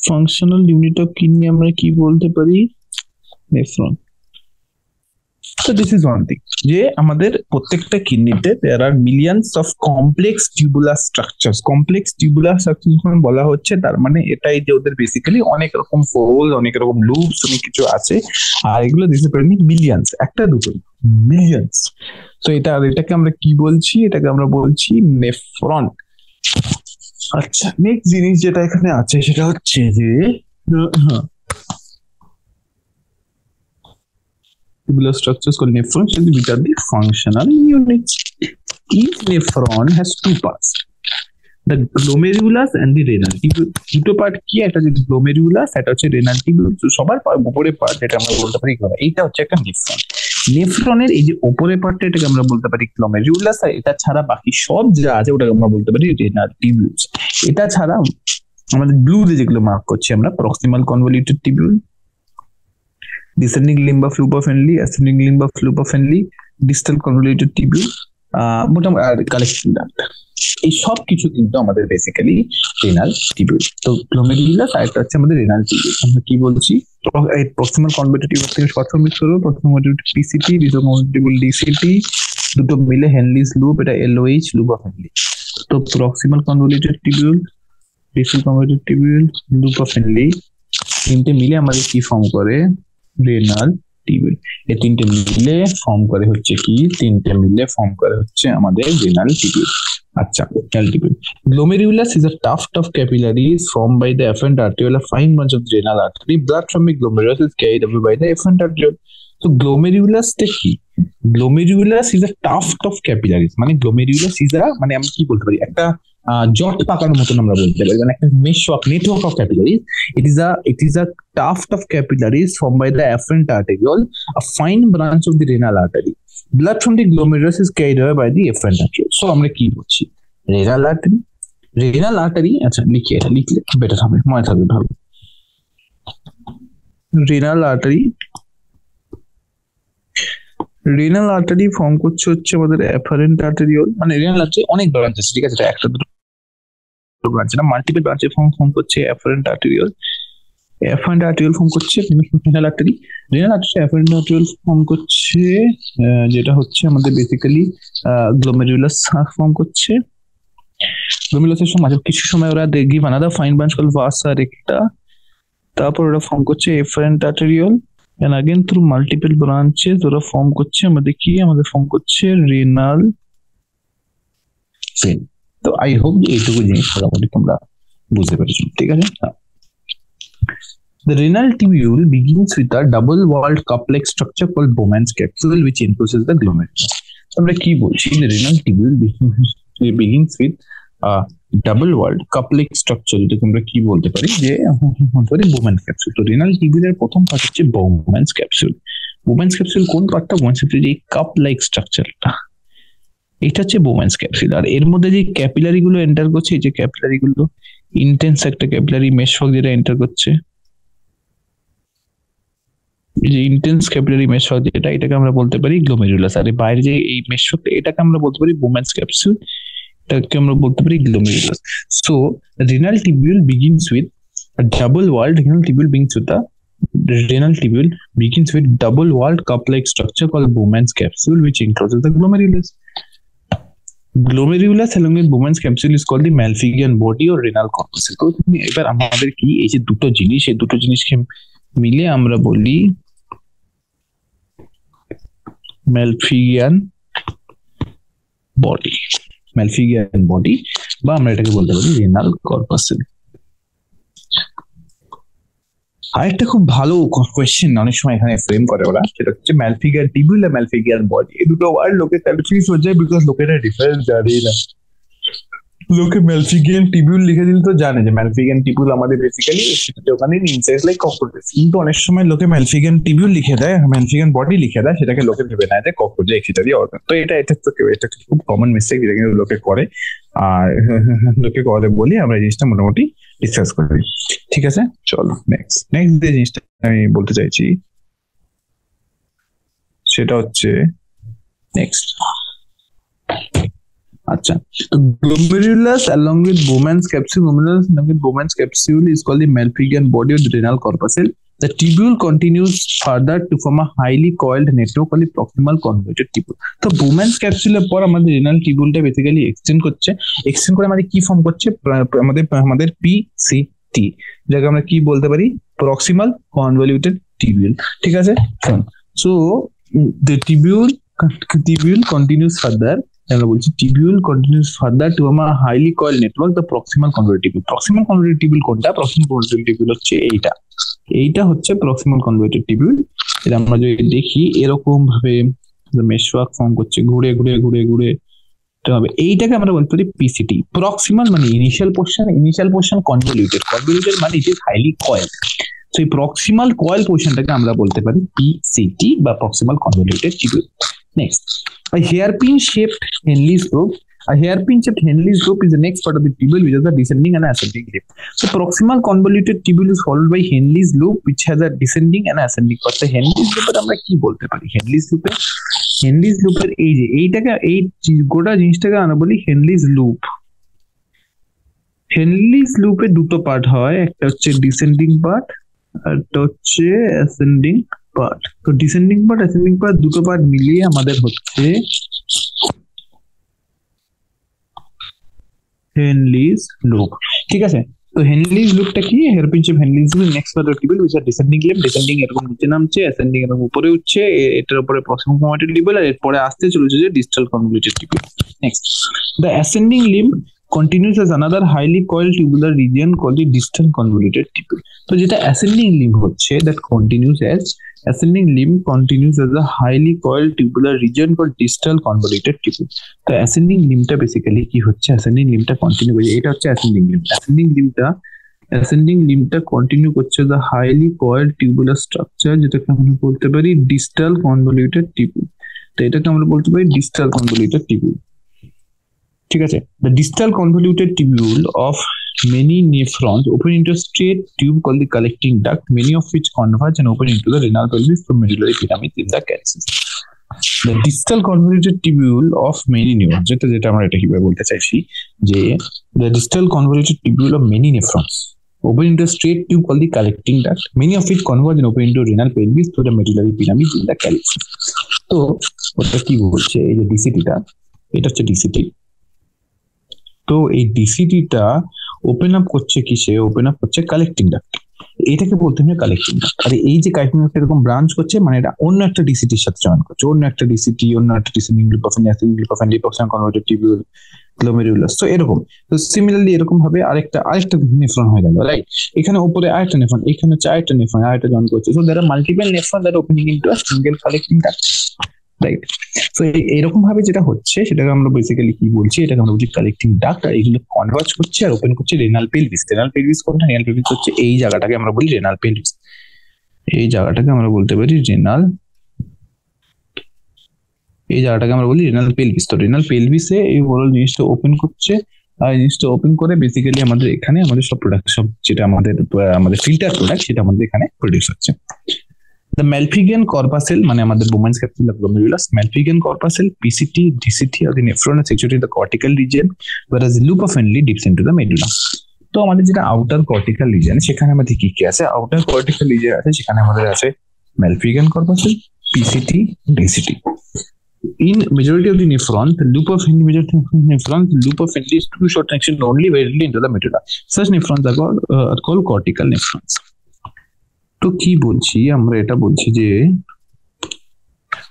Functional unit of kidney আমরা কি বলতে পারি? Nephron. So this is one thing, যে আমাদের প্রত্যেকটা কিডনিতে there are millions of complex tubular structures. Complex tubular structures যখন বলা হচ্ছে তার মানে এটাই যে ওদের বেসিক্যালি অনেক রকম ফোল, অনেক রকম লুপস, অনেক কিছু আছে, আর এগুলো দিতে পারি মিলিয়ন্স, একটা দুটো মিলিয়ন্স। তো এটাকে আমরা কি বলছি? এটাকে আমরা বলছি নেফ্রন। আচ্ছা, নেক্সট জিনিস যেটা এখানে আছে সেটা হচ্ছে যে tubular structures called nephrons, which are the functional units. Each nephron has two parts, the glomerulus and the renal tubule. দুটো পার্ট কি, একটা হচ্ছে glomerulus, একটা হচ্ছে renal tubule। তো সবার উপরে পার্ট যেটা আমরা বলতে পারি এইটা হচ্ছে একটা নেফ্রন। নেফ্রনের এই যে উপরে পার্টটা এটাকে আমরা বলতে পারি glomerulus, আর এটা ছাড়া বাকি সব যা আছে ওটাকে আমরা বলতে পারি renal tubules। এটা ছাড়া আমাদের ব্লু দিয়ে যেগুলো মার্ক করছি আমরা, proximal convoluted tubule, descending limb of loop of Henle, ascending limb of loop of Henle, distal convoluted tubule, bottom collection duct। এই সব কিছু কিন্তু আমাদের বেসিক্যালি রেনাল টিবিউল। তো গ্লোমেরুলাস আর একটা হচ্ছে আমাদের রেনাল টিবিউল। আমরা কি বলছি? প্রক্সিমাল কনভলিউটেড টিবিউল থেকে শর্ট ফর্ম মিক্স করব, proximal PCT, distal convoluted tubule DCT, দুটো মিলে হেনলিস লুপ, এটা এলওএইচ লুপ অফ হেনলি। তো proximal convoluted tubule, distal convoluted tubule, loop of Henle, তিনটে মিলে আমাদের কি ফর্ম করে? Renal tubule. এই তিনটে মিলে ফর্ম করে হচ্ছে কি? তিনটে মিলে ফর্ম করে হচ্ছে আমাদের রেনাল টিবিউল। আচ্ছা, renal tubule. Glomerulus is a tuft of capillaries formed by the afferent arteriole, a fine branch of the renal artery. Blood from the glomerulus is carried away by the afferent arteriole. So glomerulus টা কি? Glomerulus is a tuft of capillaries, মানে glomerulus is a, মানে আমরা কি বলতে পারি, একটা জট পাকানোর মতন আমরা বলতে পারি, মানে একটা meshwork, network of capillaries. It is a tuft of capillaries formed by the afferent arteriole, a fine branch of the renal artery. Blood from the glomerulus is carried away by the afferent arteriole. So আমরা কি বলছি? renal artery, আচ্ছা লিখে, এটা লিখলে better হবে, মনে থাকবে ভালো। renal artery ফর্ম করছে হচ্ছে আমাদের afferent arteriole, মানে renal artery অনেক ব্রাঞ্চ আছে, ঠিক আছে, এটা একটা দুটো ব্রাঞ্চ না, মাল্টিপল ব্রাঞ্চে ফর্ম করছে afferent arteriole। afferent arteriole form করছে renal artery, afferent arteriole form করছে যেটা হচ্ছে আমাদের বেসিক্যালি glomerulus ফর্ম করছে। glomerulus এর মাঝে কিছু সময় ওরা give another fine branch called vasa recta, তারপর ওরা ফর্ম করছে afferent arteriole, and again through multiple branches ওরা ফর্ম করছে আমাদের কি? আমাদের ফর্ম করছে renal vein। তো আই হোপ যে এইটুকু জিনিস মোটামুটি তোমরা বুঝতে পেরেছো, ঠিক আছে। The renal tubule begins with a double-walled cup-like structure called Bowman's capsule, which encloses the glomerulus. আমরা কি বলছি? The renal tubule begins with a double-walled cup-like structure, যেটাকে আমরা কি বলতে পারি? যে Bowman's capsule। তো renal tubule এর প্রথম পার্ট হচ্ছে Bowman's capsule। Bowman's capsule কোন পার্টটা? Bowman's capsule এই cup-like structureটা, এটা হচ্ছে Bowman's capsule। আর এর মধ্যে যে ক্যাপিলারি গুলো এন্টার করছে, এই যে ক্যাপিলারি গুলো, ইন্টেন্স একটা ক্যাপিলারি মেশওয়ার্ক যেটা এন্টার করছে, এই যে ইন্টেন্স ক্যাপিলারি মেশওয়ার্ক যেটা, এটাকে আমরা বলতে পারি গ্লোমেরুলাস। আর বাইরে যে এই মেশওয়ার্কটা, এটাকে আমরা বলতে পারি Bowman's capsule, এটাকে আমরা বলতে পারি glomerulus. So renal tubule begins with a double-walled cup-like structure called Bowman's capsule, which encloses the glomerulus. Glomerulus along with Bowman's capsule is called the Malpighian body or renal corpuscle। তো এবার আমাদের কি এই যে দুটো জিনিস, এই দুটো জিনিসকে মিলে আমরা বলি ম্যালফিজিয়ান বডি, ম্যালফিজিয়ান বডি, বা আমরা এটাকে বলতে পারি রেনাল কর্পাসেল। আরেকটা খুব ভালো কোয়েশ্চেন অনেক সময় এখানে ফ্রেম করে ওরা, সেটা হচ্ছে ম্যালফিজিয়ান টিবিউল আর ম্যালফিজিয়ান বডি, এই দুটো ওয়ার্ড লোকে কনফিউজ হয়ে যায় বিকজ লোকেরা ডিফারেন্স জানে না। লোকে ম্যালফিজিয়ান টিবিউল লিখে দিলে তো জানে যে ম্যালফিজিয়ান টিবিউল আমাদের বেসিক্যালি ওখানে ইনসাইডস লাইক ককরোচেস, কিন্তু অনেক সময় লোকে ম্যালফিজিয়ান টিবিউল লিখে দেয়, ম্যালফিজিয়ান বডি লিখে দেয়, সেটাকে লোকে ভেবে নেয় যে ককরোচ এক্সিটারি অর্গান। তো এটা তো এটা খুব কমন মিস্টেক, যেটা কিন্তু লোকে করে, আর লোকে করে বলি আমরা এই জিনিসটা মোটামুটি ডিসকাস করি। ঠিক আছে, চলো নেক্সট যে জিনিসটা আমি বলতে চাইছি সেটা হচ্ছে নেক্সট। আচ্ছা, তো glomerulus along with Bowman's capsule, glomerulus along with Bowman's capsule is called the Malpighian body of the renal corpuscle. The tubule continues further to form a highly coiled network called the proximal convoluted tubule. তো Bowman's capsule এর পর আমাদের renal tubule টা basically extend করে আমাদের কি form করছে, আমাদের PCT, যাকে আমরা কি বলতে পারি, প্রক্সিমাল কনভলিউটেড টিবিউল। ঠিক আছে, so the tubule continues further, আমরা বলছি টিবিউল কন্টিনিউস ফার্দার টু আমার highly coil network the proximal convoluted tubule. Proximal convoluted tubule কোনটা? প্রক্সিমাল কনভলিউটেড টিবিউল হচ্ছে এইটা হচ্ছে প্রক্সিমাল কনভলিউটেড টিবিউল। এটা আমরা যদি দেখি এরকম ভাবে মেশওয়ার্ক ফর্ম করছে, ঘুরে ঘুরে ঘুরে ঘুরে হবে, এইটাকে আমরা বলতে পারি পিসিটি। প্রক্সিমাল মানে ইনিশিয়াল পোর্শন, কনভলিউটেড মানে ইট ইজ হাইলি কয়েল। তো এই প্রক্সিমাল কয়েল পোর্শনটাকে আমরা বলতে পারি পিসিটি বা proximal convoluted tubule. Next, a hairpin-shaped Henle's loop. A hairpin-shaped Henle's loop is the next part of the tubule, which has a descending and ascending limb. So proximal convoluted tubule is followed by Henle's loop, which has a descending and ascending part. So Henle's loop আমরা কি বলতে পারি? Henle's loop-এর এই যে এইটাকে, এই গোটা জিনিসটাকে আমরা বলি Henle's loop. Henle's loop-এ দুটো পার্ট হয়, একটা হচ্ছে descending part আর একটা হচ্ছে ascending পার্ট। তো ডিসেন্ডিং পার্ট অ্যাসেন্ডিং পার্ট দুটো পার্ট মিলিয়ে আমাদের হচ্ছে হেনলিজ লুপ। ঠিক আছে, তো হেনলিজ লুপটা কি? Hairpin shape হেনলিজ loop next part of tubule which are descending limb, descending এরকম নিচে নামছে, অ্যাসেন্ডিং এরকম উপরে উঠছে, এটার উপরে প্রক্সিমাল কনভলিউটেড টিবিউল, আর এরপরে আসতে চলেছে যে distal convoluted tubule. Next, the ascending limb continues as another highly coiled tubular region called the distal convoluted tubule. তো যেটা অ্যাসেন্ডিং লিম্ব হচ্ছে, that continues as a highly coiled tubular region called distal convoluted tubule. তো ascending লিম্বটা basically কি হচ্ছে, ascending লিম্বটা continue করছে, এটা হচ্ছে ascending লিম্বটা continue করছে the highly coiled tubular structure, যেটাকে আমরা বলতে পারি distal convoluted tubule। তো এটাকে আমরা বলতে পারি distal convoluted tubule। ঠিক আছে, the distal convoluted tubule of many nephrons open into a straight tube called the collecting duct, many of which converge and open into the renal pelvis from medullary pyramid in the calyces. The distal convoluted tubule of many neurons, যেটা আমরা এটা কিভাবে বলতে চাইছি যে the distal convoluted tubule of many nephrons open into a straight tube called the collecting duct, many of which converge and open into renal pelvis through the medullary pyramid in the calyces. তো ওটা কি বলছে, এই যে ডিসিটিটা, এটা হচ্ছে ডিসিটি। তো এই ডিসিটিটা ওপেন আপ করছে কিসে? ওপেন আপ করছে কালেক্টিং ডাক্ট, এটাকে বলতে হয় কালেক্টিং ডাক্ট। আর এই যে কালেক্টিং ডাক্ট এরকম ব্রাঞ্চ করছে, মানে এটা অন্য একটা ডিসিটির সাথে জয়েন করছে, অন্য একটা descending loop of ascending loop of proximal convoluted tubule, glomerulus. তো এরকম, তো সিমিলারলি এরকম ভাবে আরেকটা নেফ্রন হয়ে গেল, রাইট? এখানে উপরে আরেকটা নেফ্রন, এখানে হচ্ছে আরেকটা নেফ্রন, আরেকটা জয়েন করছে। So there are multiple nephron that opening into a single collecting duct, right? তো এরকম ভাবে যেটা হচ্ছে সেটাকে আমরা বেসিক্যালি কি বলছি, এটাকে আমরা বলছি কালেক্টিং ডাক্ট। আর এগুলো কনভার্জ করছে আর ওপেন করছে রেনাল পেলভিস। কোনটা? রেনাল পেলভিস হচ্ছে এই জায়গাটাকে আমরা বলি রেনাল পেলভিস, এই জায়গাটাকে আমরা বলতে পারি রেনাল পেলভিস। তো রেনাল পেলভিসে এই বড় জিনিসটা ওপেন করছে, আর জিনিসটা ওপেন করে বেসিক্যালি আমাদের এখানে আমাদের সব প্রোডাক্ট, সব যেটা আমাদের ফিল্টার প্রোডাক্ট সেটা আমাদের এখানে প্রডিউস হচ্ছে। The Malpighian corpuscle, মানে আমাদের Bowman's capsule of glomerulus, Malpighian corpuscle, PCT, DCT of the nephron are situated in the cortical region, whereas the loop of Henle dips into the medulla. তো আমাদের যেটা outer cortical region, সেখানে আমাদের কি কি আছে? আউটার কর্টিক্যাল রিজিয়ন আছে, সেখানে আমাদের আছে Malpighian corpuscle, PCT, DCT. In majority of the nephrons, the loop of Henle is too short connection only directly into the medulla. Such nephrons are called cortical nephrons. তো কি বলছি আমরা? এটা বলছি যে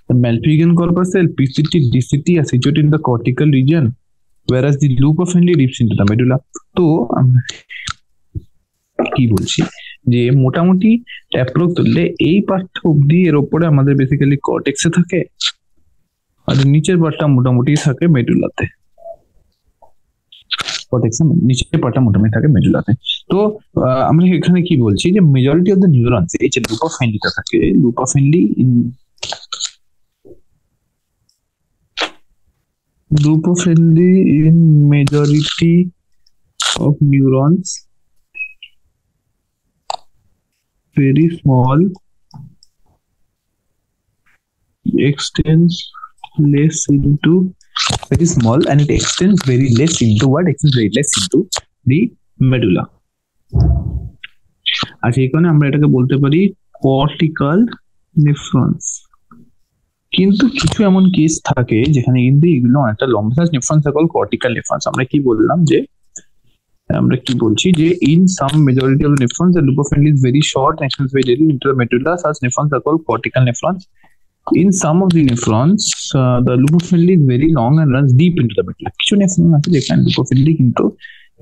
The Malpighian corpuscle, PCT, DCT are situated in the cortical region, whereas the loop of Henle dips into the medulla. তো আমরা কি বলছি যে মোটামুটি অ্যাপ্রোচ ধরলে এই পার্টটা অব্দি এর উপরে আমাদের বেসিক্যালি কর্টেক্সে থাকে, আর নিচের পার্টটা মোটামুটি থাকে মেডুলাতে। কর্টেক্সের নিচের পার্টটা মোটামুটি থাকে মেডুলাতে। তো আমরা এখানে কি বলছি যে মেজরিটি অফ দ্য নিউরনস এই যে লুপ অফ হেনলিটা থাকে, loop of Henley in majority of neurons very small extends less into very small and it extends very less into what extends very less into the medulla। আচ্ছা এখানে আমরা এটাকে বলতে পারি cortical নেফ্রনস। কিন্তু কিছু এমন কেস থাকে যেখানে কিন্তু এগুলো অনেকটা লম্বা নেফ্রনস কল কর্টিক্যাল নেফ্রনস। আমরা কি বললাম যে আমরা কি বলছি যে in some majority of the nephrons the loop of Henle is very short and extends very little into the medulla. Such nephrons are called cortical nephrons. In some of the nephrons the loop of Henle is very long and runs deep into the medulla. কিছু nephron আছে যেখানে loop of Henle কিন্তু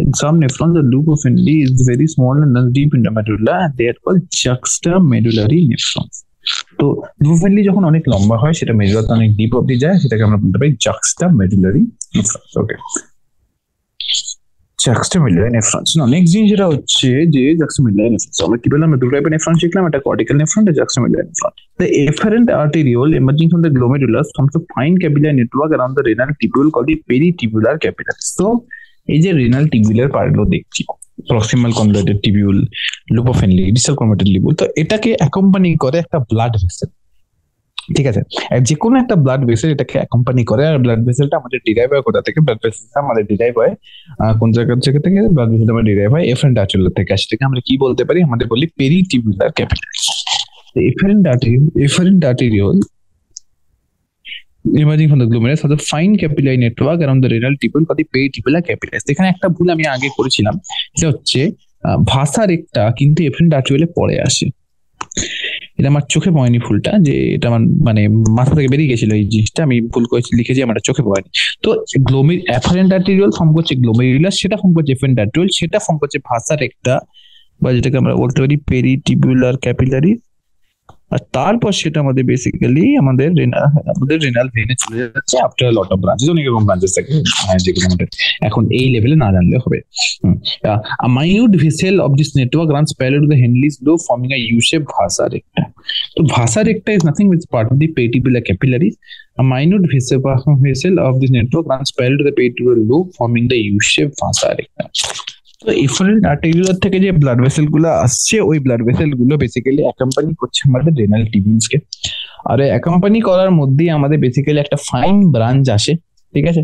in some nephrons the loop of Henle is very small and runs deep into the medulla and they are called juxtamedullary nephrons. তো loop of Henle যখন অনেক লম্বা হয় সেটা মেডুলাতে অনেক ডিপ অবধি যায়, সেটাকে আমরা বলতে পারি juxtamedullary nephrons। ওকে, juxtamedullary nephrons। না নেক্সট জিনিস যেটা হচ্ছে যে juxtamedullary nephrons আমরা কি বললাম, দুটো টাইপের নেফ্রন শিখলাম, একটা কর্টিক্যাল নেফ্রন, একটা juxtamedullary nephron। The efferent arteriole emerging from the glomerulus forms a fine capillary network around the renal tubule called the peritubular capillaries। তো এই যে রেনাল টিবিউলার পার্টগুলো দেখছি, proximal convoluted tubule, loop of Henley, distal convoluted tubule, তো এটাকে accompany করে একটা blood vessel. ঠিক আছে, যে কোনো একটা ব্লাড ভেসেল এটাকে অ্যাকম্পানি করে। আর ব্লাড ভেসেলটা আমাদের ডিরাইভ হয় কোথা থেকে? ব্লাড ভেসেলটা আমাদের ডিরাইভ হয় কোন জায়গা থেকে? ব্লাড ভেসেলটা আমাদের ডিরাইভ হয় এফারেন্ট আর্টেরিওল থেকে। সেটাকে আমরা কি বলতে পারি? আমাদের বলি peritubular capillary. Efferent arteriole emerging from the glomerulus has a fine capillary network around the renal tubule called the peritubular capillaries। এখানে একটা ভুল আমি আগে করেছিলাম, সেটা হচ্ছে ভাসা রেক্টা কিন্তু এফারেন্ট আর্টেরিওলে পড়ে আসে। এটা আমার চোখে পড়েনি ভুলটা, যে এটা আমার মানে মাথা থেকে বেরিয়ে গেছিল এই জিনিসটা, আমি ভুল করেছি লিখেছি, আমার চোখে পড়েনি। তো এফারেন্ট আর্টেরিওল ফর্ম করছে গ্লোমেরুলাস, সেটা ফর্ম করছে এফারেন্ট আর্টেরিওল, সেটা ফর্ম করছে ভাসা রেক্টা বা যেটাকে আমরা বলতে পারি পেরিটিবুলার ক্যাপিলারি। আর তারপর সেটা আমাদের বেসিক্যালি আমাদের রেনাল ভেনে চলে যাচ্ছে আফটার লট অফ ব্রাঞ্চেস। অনেক রকম ব্রাঞ্চেস থাকে যেগুলো আমাদের এখন এই লেভেলে না জানলে হবে। A minute vessel of this network runs parallel to the Henle's loop forming a U-shaped vasa recta. So vasa recta is nothing but part of the peritubular capillaries. A minute vessel of this network runs parallel to the peritubular loop forming the U-shaped vasa recta. তো efferent আর্টেরিওল থেকে যে blood vessel গুলো আসছে, ওই blood vessel গুলো basically accompany করছে আমাদের renal টিবিউলসকে। আর accompany করার মধ্যেই আমাদের বেসিক্যালি একটা ফাইন ব্রাঞ্চ আসে। ঠিক আছে,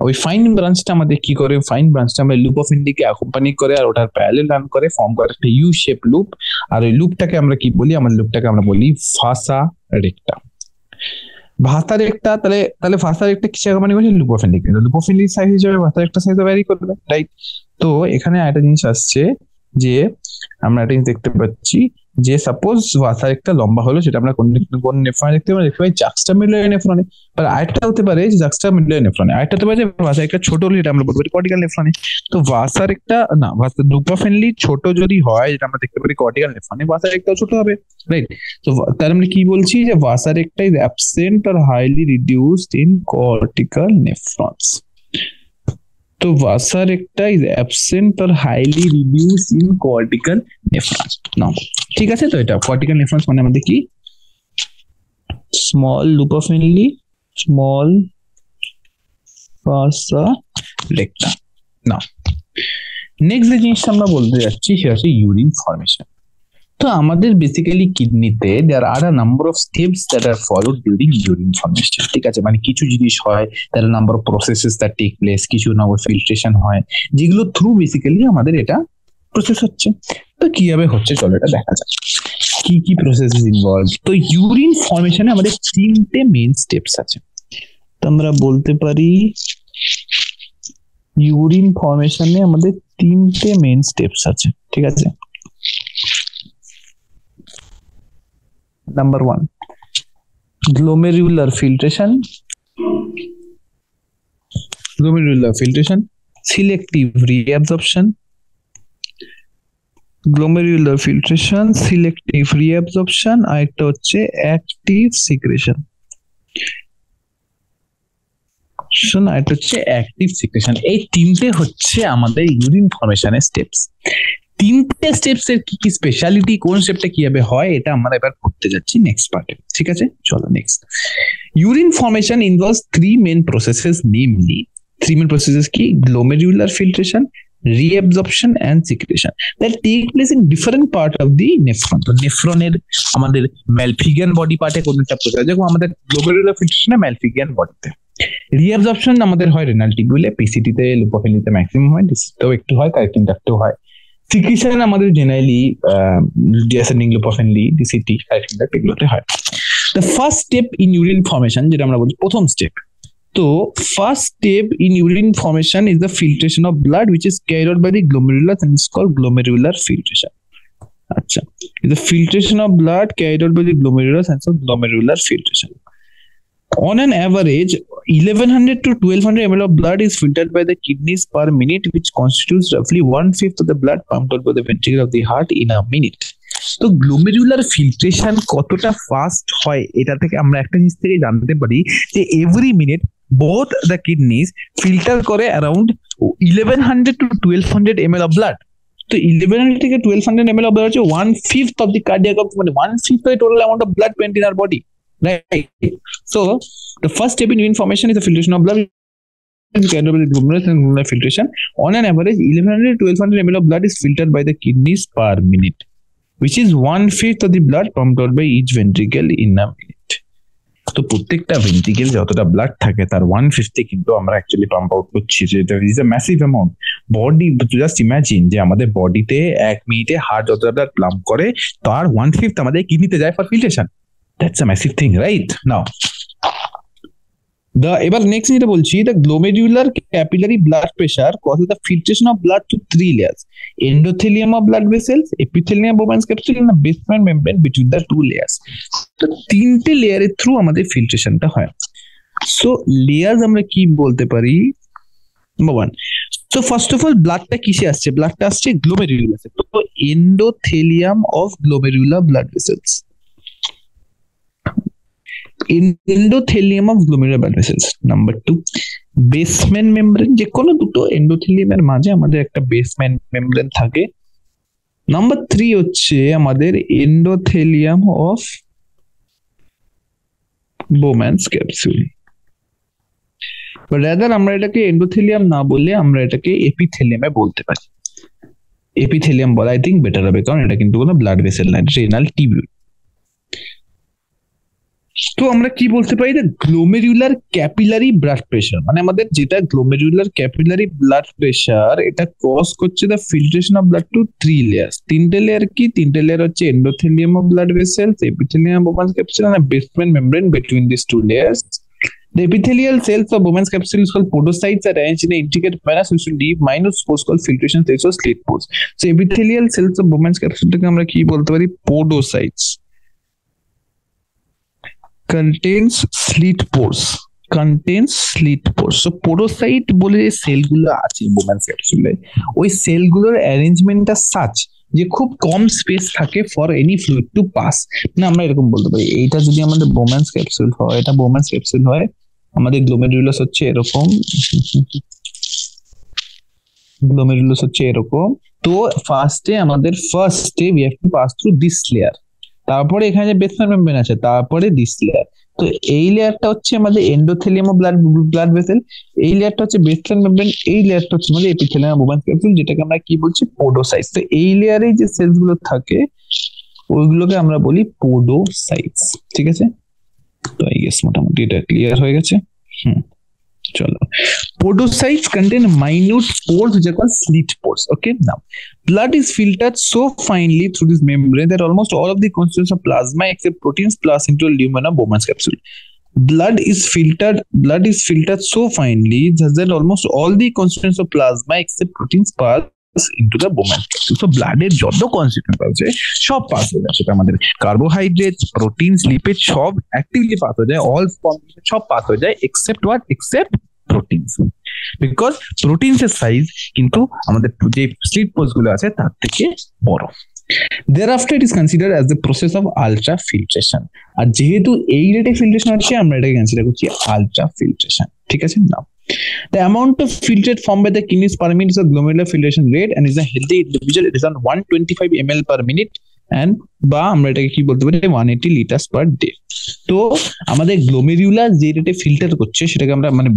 ওই ফাইন ব্রাঞ্চটা আমাদের কি করে? ফাইন ব্রাঞ্চটা আমরা লুপ অফ হেনলিকে অ্যাকম্পানি করে আর ওটার প্যারালাল রান করে ফর্ম করে একটা ইউ শেপ লুপ। আর ওই লুপটাকে আমরা কি বলি? আমার লুপটাকে আমরা বলি ভাসা রেক্টা। ভাসা রেক্টা তাহলে ভাসা রেক্টা কিসে অ্যাকম্পানি করছে? Loop of Henley. কিন্তু লুপ অফ হেনলির সাইজ হিসেবে ভাসা রেক্টা সাইজ ভ্যারি করবে, রাইট? তো এখানে একটা জিনিস আসছে যে আমরা একটা জিনিস দেখতে পাচ্ছি যে সাপোজ ভাসা একটা লম্বা হলো, সেটা আমরা কোন নেফ্রনে দেখতে পাই? জাক্সটামেডুলারি নেফ্রনে। আর আরেকটা হতে পারে যে জাক্সটামেডুলারি নেফ্রনে, আরেকটা হতে পারে যে ভাসা একটা ছোট হলে এটা আমরা বলতে পারি কর্টিক্যাল নেফ্রনে। তো ভাসার একটা না, লুপ অফ হেনলি ছোট যদি হয় যেটা আমরা দেখতে পারি কর্টিক্যাল নেফ্রনে, ভাসার একটাও ছোট হবে, রাইট? তো তার আমরা কি বলছি যে vasa recta is absent or highly reduced in cortical nephrons. তো vasa recta is absent or highly reduced in cortical nephrons. Now ঠিক আছে, তো এটা কর্টিক্যাল নেফ্রনস মানে আমাদের কি? Small loop of Henle, small vasa recta. Now next যে জিনিসটা আমরা বলতে যাচ্ছি সেটা হচ্ছে ইউরিন ফর্মেশন। তো আমাদের বেসিক্যালি কিডনিতে there are a number of steps that are followed during urine formation. ঠিক আছে, মানে কিছু জিনিস হয়, there number of processes that take place, কিছু নাম্বার ফিল্ট্রেশন হয়, যেগুলো থ্রু বেসিক্যালি আমাদের এটা প্রসেস হচ্ছে। তো কিভাবে হচ্ছে চলো এটা দেখা যাক, কি কি প্রসেসেস ইনভলভ। তো ইউরিন ফর্মেশনে আমাদের তিনটে মেইন স্টেপস আছে। তো আমরা বলতে পারি ইউরিন ফর্মেশনে আমাদের তিনটে মেইন স্টেপস আছে। ঠিক আছে, number 1, glomerular filtration, selective reabsorption, glomerular filtration, selective reabsorption, আর একটা হচ্ছে active secretion, আর একটা হচ্ছে active secretion। এই তিনটে হচ্ছে আমাদের ইউরিন ফর্মেশনের স্টেপস। তিনটে স্টেপস এর কি কি স্পেশালিটি, কোন স্টেপটা কিভাবে হয়, এটা আমরা এবার করতে যাচ্ছি নেক্সট পার্টে। ঠিক আছে, চলো next. Urine formation involves three main processes, namely three main processes কি, glomerular filtration, reabsorption and secretion that take place in different part of the nephron। তো নেফ্রনের আমাদের ম্যালফিজিয়ান বডি পার্টে কোনটা প্রসেস, যেমন আমাদের গ্লোমেরুলার ফিল্ট্রেশনে ম্যালফিজিয়ান বডিতে। রিঅ্যাবজর্পশন আমাদের হয় রেনাল টিবিউলে, পিসিটিতে, লুপোফিলিতে ম্যাক্সিমাম হয়, ডিসিতেও একটু হয়, কারেক্টিং ডাক্টেও হয়। সিক্রিশন আমাদের জেনারেলি ডিসেন্ডিং লুপোফিলি, ডিসিটি, কারেক্টিং ডাক্ট এগুলোতে হয়। The first step in urine formation, যেটা আমরা বলি প্রথম স্টেপ। তো first step in urine formation is the filtration of blood which is carried out by the glomerulus and it's called glomerular filtration। আচ্ছা, the filtration of blood carried out by the glomerulus and so glomerular filtration। On an average, 1100 to 1200 ml of blood is filtered by the kidneys per minute, which constitutes roughly 1/5 of the blood pumped out by the ventricle of the heart in a minute। তো glomerular filtration কতটা fast হয়, এটা থেকে আমরা একটা জিনিস থেকে জানতে পারি যে every minute both the kidneys filter করে around 1100 to 1200 ml of blood। তো 1100 থেকে 1200 ml of blood হচ্ছে 1/5 of the cardiac, মানে 1/5 of the total amount of blood spent in our body, right? So the first step in urine formation is the filtration of blood carried out by the glomerulus and glomerular filtration। On an average, 1100 to 1200 ml of blood is filtered by the kidneys per minute, which is 1/5 of the blood pumped out by each ventricle in a minute। তো প্রত্যেকটা ventricle যতটা blood থাকে তার 1/5 কিন্তু আমরা actually pump out করছি, যেটা is a massive amount. Body just imagine যে আমাদের বডিতে 1 মিনিটে হার্ট যতটা ব্লাড পাম্প করে তার 1/5 আমাদের কিডনিতে যায় for filtration. That's a massive thing, right? Now এবার নেক্সট যেটা বলছি, the glomerular capillary blood pressure causes the filtration of blood through 3 layers, endothelium of blood vessels, epithelium of Bowman's capsule and a basement membrane between the 2 layers। তো তিনটে লেয়ারের through আমাদের ফিল্ট্রেশনটা হয়। So layers আমরা কি বলতে পারি? Number 1, so first of all ব্লাডটা কিসে আসছে? ব্লাডটা আসছে গ্লোমেরুলাসে। তো endothelium of glomerular blood vessels, endothelium of glomerular blood vessels। Number 2, basement membrane, যে কোনো দুটো এন্ডোথেলিয়ামের মাঝে আমাদের একটা বেসমেন্ট মেমব্রেন থাকে। নাম্বার 3 হচ্ছে আমাদের endothelium of Bowman's capsule, but rather আমরা এটাকে এন্ডোথেলিয়াম না বললে আমরা এটাকে এপিথেলিয়ামে বলতে পারি। এপিথেলিয়াম বলা আই থিঙ্ক বেটার হবে, কারণ এটা কিন্তু কোনো ব্লাড ভেসেল না, রেনাল টিবিউল। তো আমরা কি বলতে পারি? গ্লোমেরুলার ক্যাপিলারি ব্লাড প্রেশার, মানে আমাদের যেটা গ্লোমেরুলার ক্যাপিলারি ব্লাড প্রেশার, এটা কজ করছে the filtration of blood to 3 layers. তিনটে লেয়ার কি? তিনটে লেয়ার হচ্ছে endothelium of blood vessels, epithelium of Bowman's capsule and a basement membrane between these 2 layers। The epithelial cells of Bowman's capsule is called podocytes, are arranged in an intricate manner which will leave minute pores called filtration cells or slit pores। So epithelial cells of Bowman's capsule থেকে আমরা কি বলতে পারি? podocytes contains slit pores, so podocyte বলে যে সেলগুলো আছে Bowman's ক্যাপসুলে, ওই সেলগুলোর অ্যারেঞ্জমেন্টটা সাচ যে খুব কম স্পেস থাকে for any fluid to pass. না আমরা এরকম বলতে পারি, এইটা যদি আমাদের বোম্যান্স ক্যাপসুল হয়, এটা বোম্যান্স ক্যাপসুল হয়, আমাদের গ্লোমেরুলাস হচ্ছে এরকম, গ্লোমেরুলাস হচ্ছে এরকম। তো ফার্স্টে আমাদের ফার্স্টে we have to pass through this layer, তারপরে এখানে যে বেসমেন্ট মেমব্রেন আছে, তারপরে দিস লেয়ার। তো এই লেয়ারটা হচ্ছে আমাদের এন্ডোথেলিয়াম অফ ব্লাড ভেসেল, এই লেয়ারটা হচ্ছে বেসমেন্ট মেমব্রেন, এই লেয়ারটা হচ্ছে আমাদের এপিথেলিয়াম অফ Bowman's capsule, যেটাকে আমরা কি বলছি? পোডোসাইটস। তো এই লেয়ারে যে সেলস গুলো থাকে ওইগুলোকে আমরা বলি পোডোসাইটস। ঠিক আছে, তো আই গেস মোটামুটি এটা ক্লিয়ার হয়ে গেছে। চলো, podocytes contain minute pores which are called slit pores। Okay, now blood is filtered so finely through this membrane that almost all of the constituents of plasma except proteins pass into a lumen of Bowman's capsule। Blood is filtered so finely that almost all the constituents of plasma except proteins pass into the Bowman capsule. So blood এর যত constituent আছে সব pass হয়ে যায়, সেটা আমাদের carbohydrate, proteins, lipid সব actively pass হয়ে যায়, অল সব পাস হয়ে যায় except what, except proteins, because proteins এর সাইজ কিন্তু আমাদের যে স্লিপ পোস্ট গুলো আছে তার থেকে বড়। Thereafter it is considered as the process of ultrafiltration, আর যেহেতু এই রেটে ফিল্ট্রেশন হচ্ছে আমরা এটাকে কনসিডার করছি আলট্রাফিল্ট্রেশন, ঠিক আছে না? The amount of filtrate formed by the kidneys per minute is a glomerular filtration rate, and is a healthy individual it is on 125 ml per minute, and বা আমরা এটাকে কি বলতে পারি 180 liters per day। তো আমাদের গ্লোমেরুলার যে রেটে ফিল্টার করছে সেটাকে আমরা মানে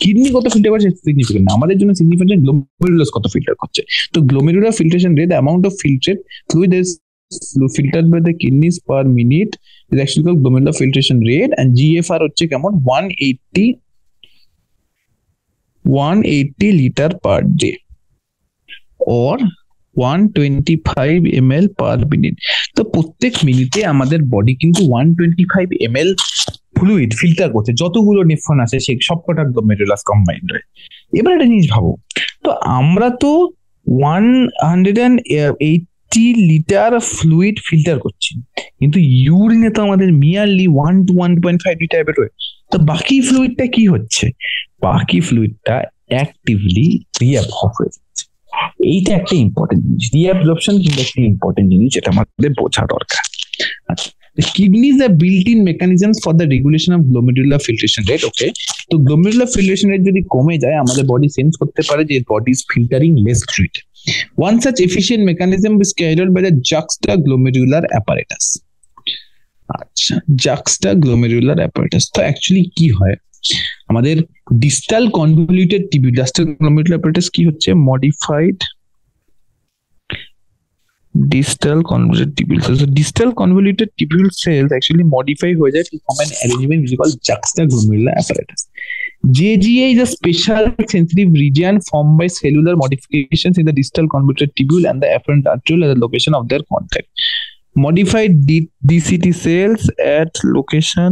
কিডনি কত ফিল্টার করছে সিগনিফিকেন্ট না, আমাদের জন্য সিগনিফিকেন্ট গ্লোমেরুলাস কত ফিল্টার করছে। তো glomerular filtration rate, the amount of filtrate fluid is filtered by the kidneys per minute is actually called glomerular filtration rate, and GFR হচ্ছে কেমন 180 liter per day or 125 ml per minute। তো প্রত্যেক মিনিটে আমাদের body কিন্তু 125 ml fluid filter করছে, যতগুলো nephron আছে সেই সবকটা গ্লোমেরুলাস কম্বাইন্ড হয়ে। এবার একটা জিনিস ভাবো, তো আমরা তো 180 লিটার ফ্লুইড ফিল্টার করছি, কিন্তু ইউরিনে তো আমাদের মিয়ারলি 1 to 1.5 লিটার বেরোয়। তো বাকি ফ্লুইডটা কি হচ্ছে? বাকি ফ্লুইডটা অ্যাক্টিভলি রিঅ্যাবসর্ব হয়ে যাচ্ছে। এইটা একটা ইম্পর্টেন্ট জিনিস, রিঅ্যাবসর্পশন কিন্তু একটা ইম্পর্টেন্ট জিনিস, যেটা আমাদের বোঝা দরকার। আচ্ছা, the kidneys are built-in mechanisms for the regulation of glomerular filtration rate. Okay, তো glomerular filtration rate যদি কমে যায় আমাদের বডি সেন্স করতে পারে যে body is filtering less fluid. One such efficient mechanism is carried out by the juxtaglomerular apparatus. আচ্ছা, juxtaglomerular apparatus তো অ্যাকচুয়ালি কি হয়, আমাদের distal convoluted tubule, juxtaglomerular apparatus কি হচ্ছে modified distal convoluted tubules. So distal convoluted tubule cells actually modify হয়ে যায় to form an arrangement which is called juxtaglomerular apparatus. JGA is a special sensitive region formed by cellular modifications in the distal convoluted tubule and the afferent arteriole at the location of their contact. Modified DCT cells at location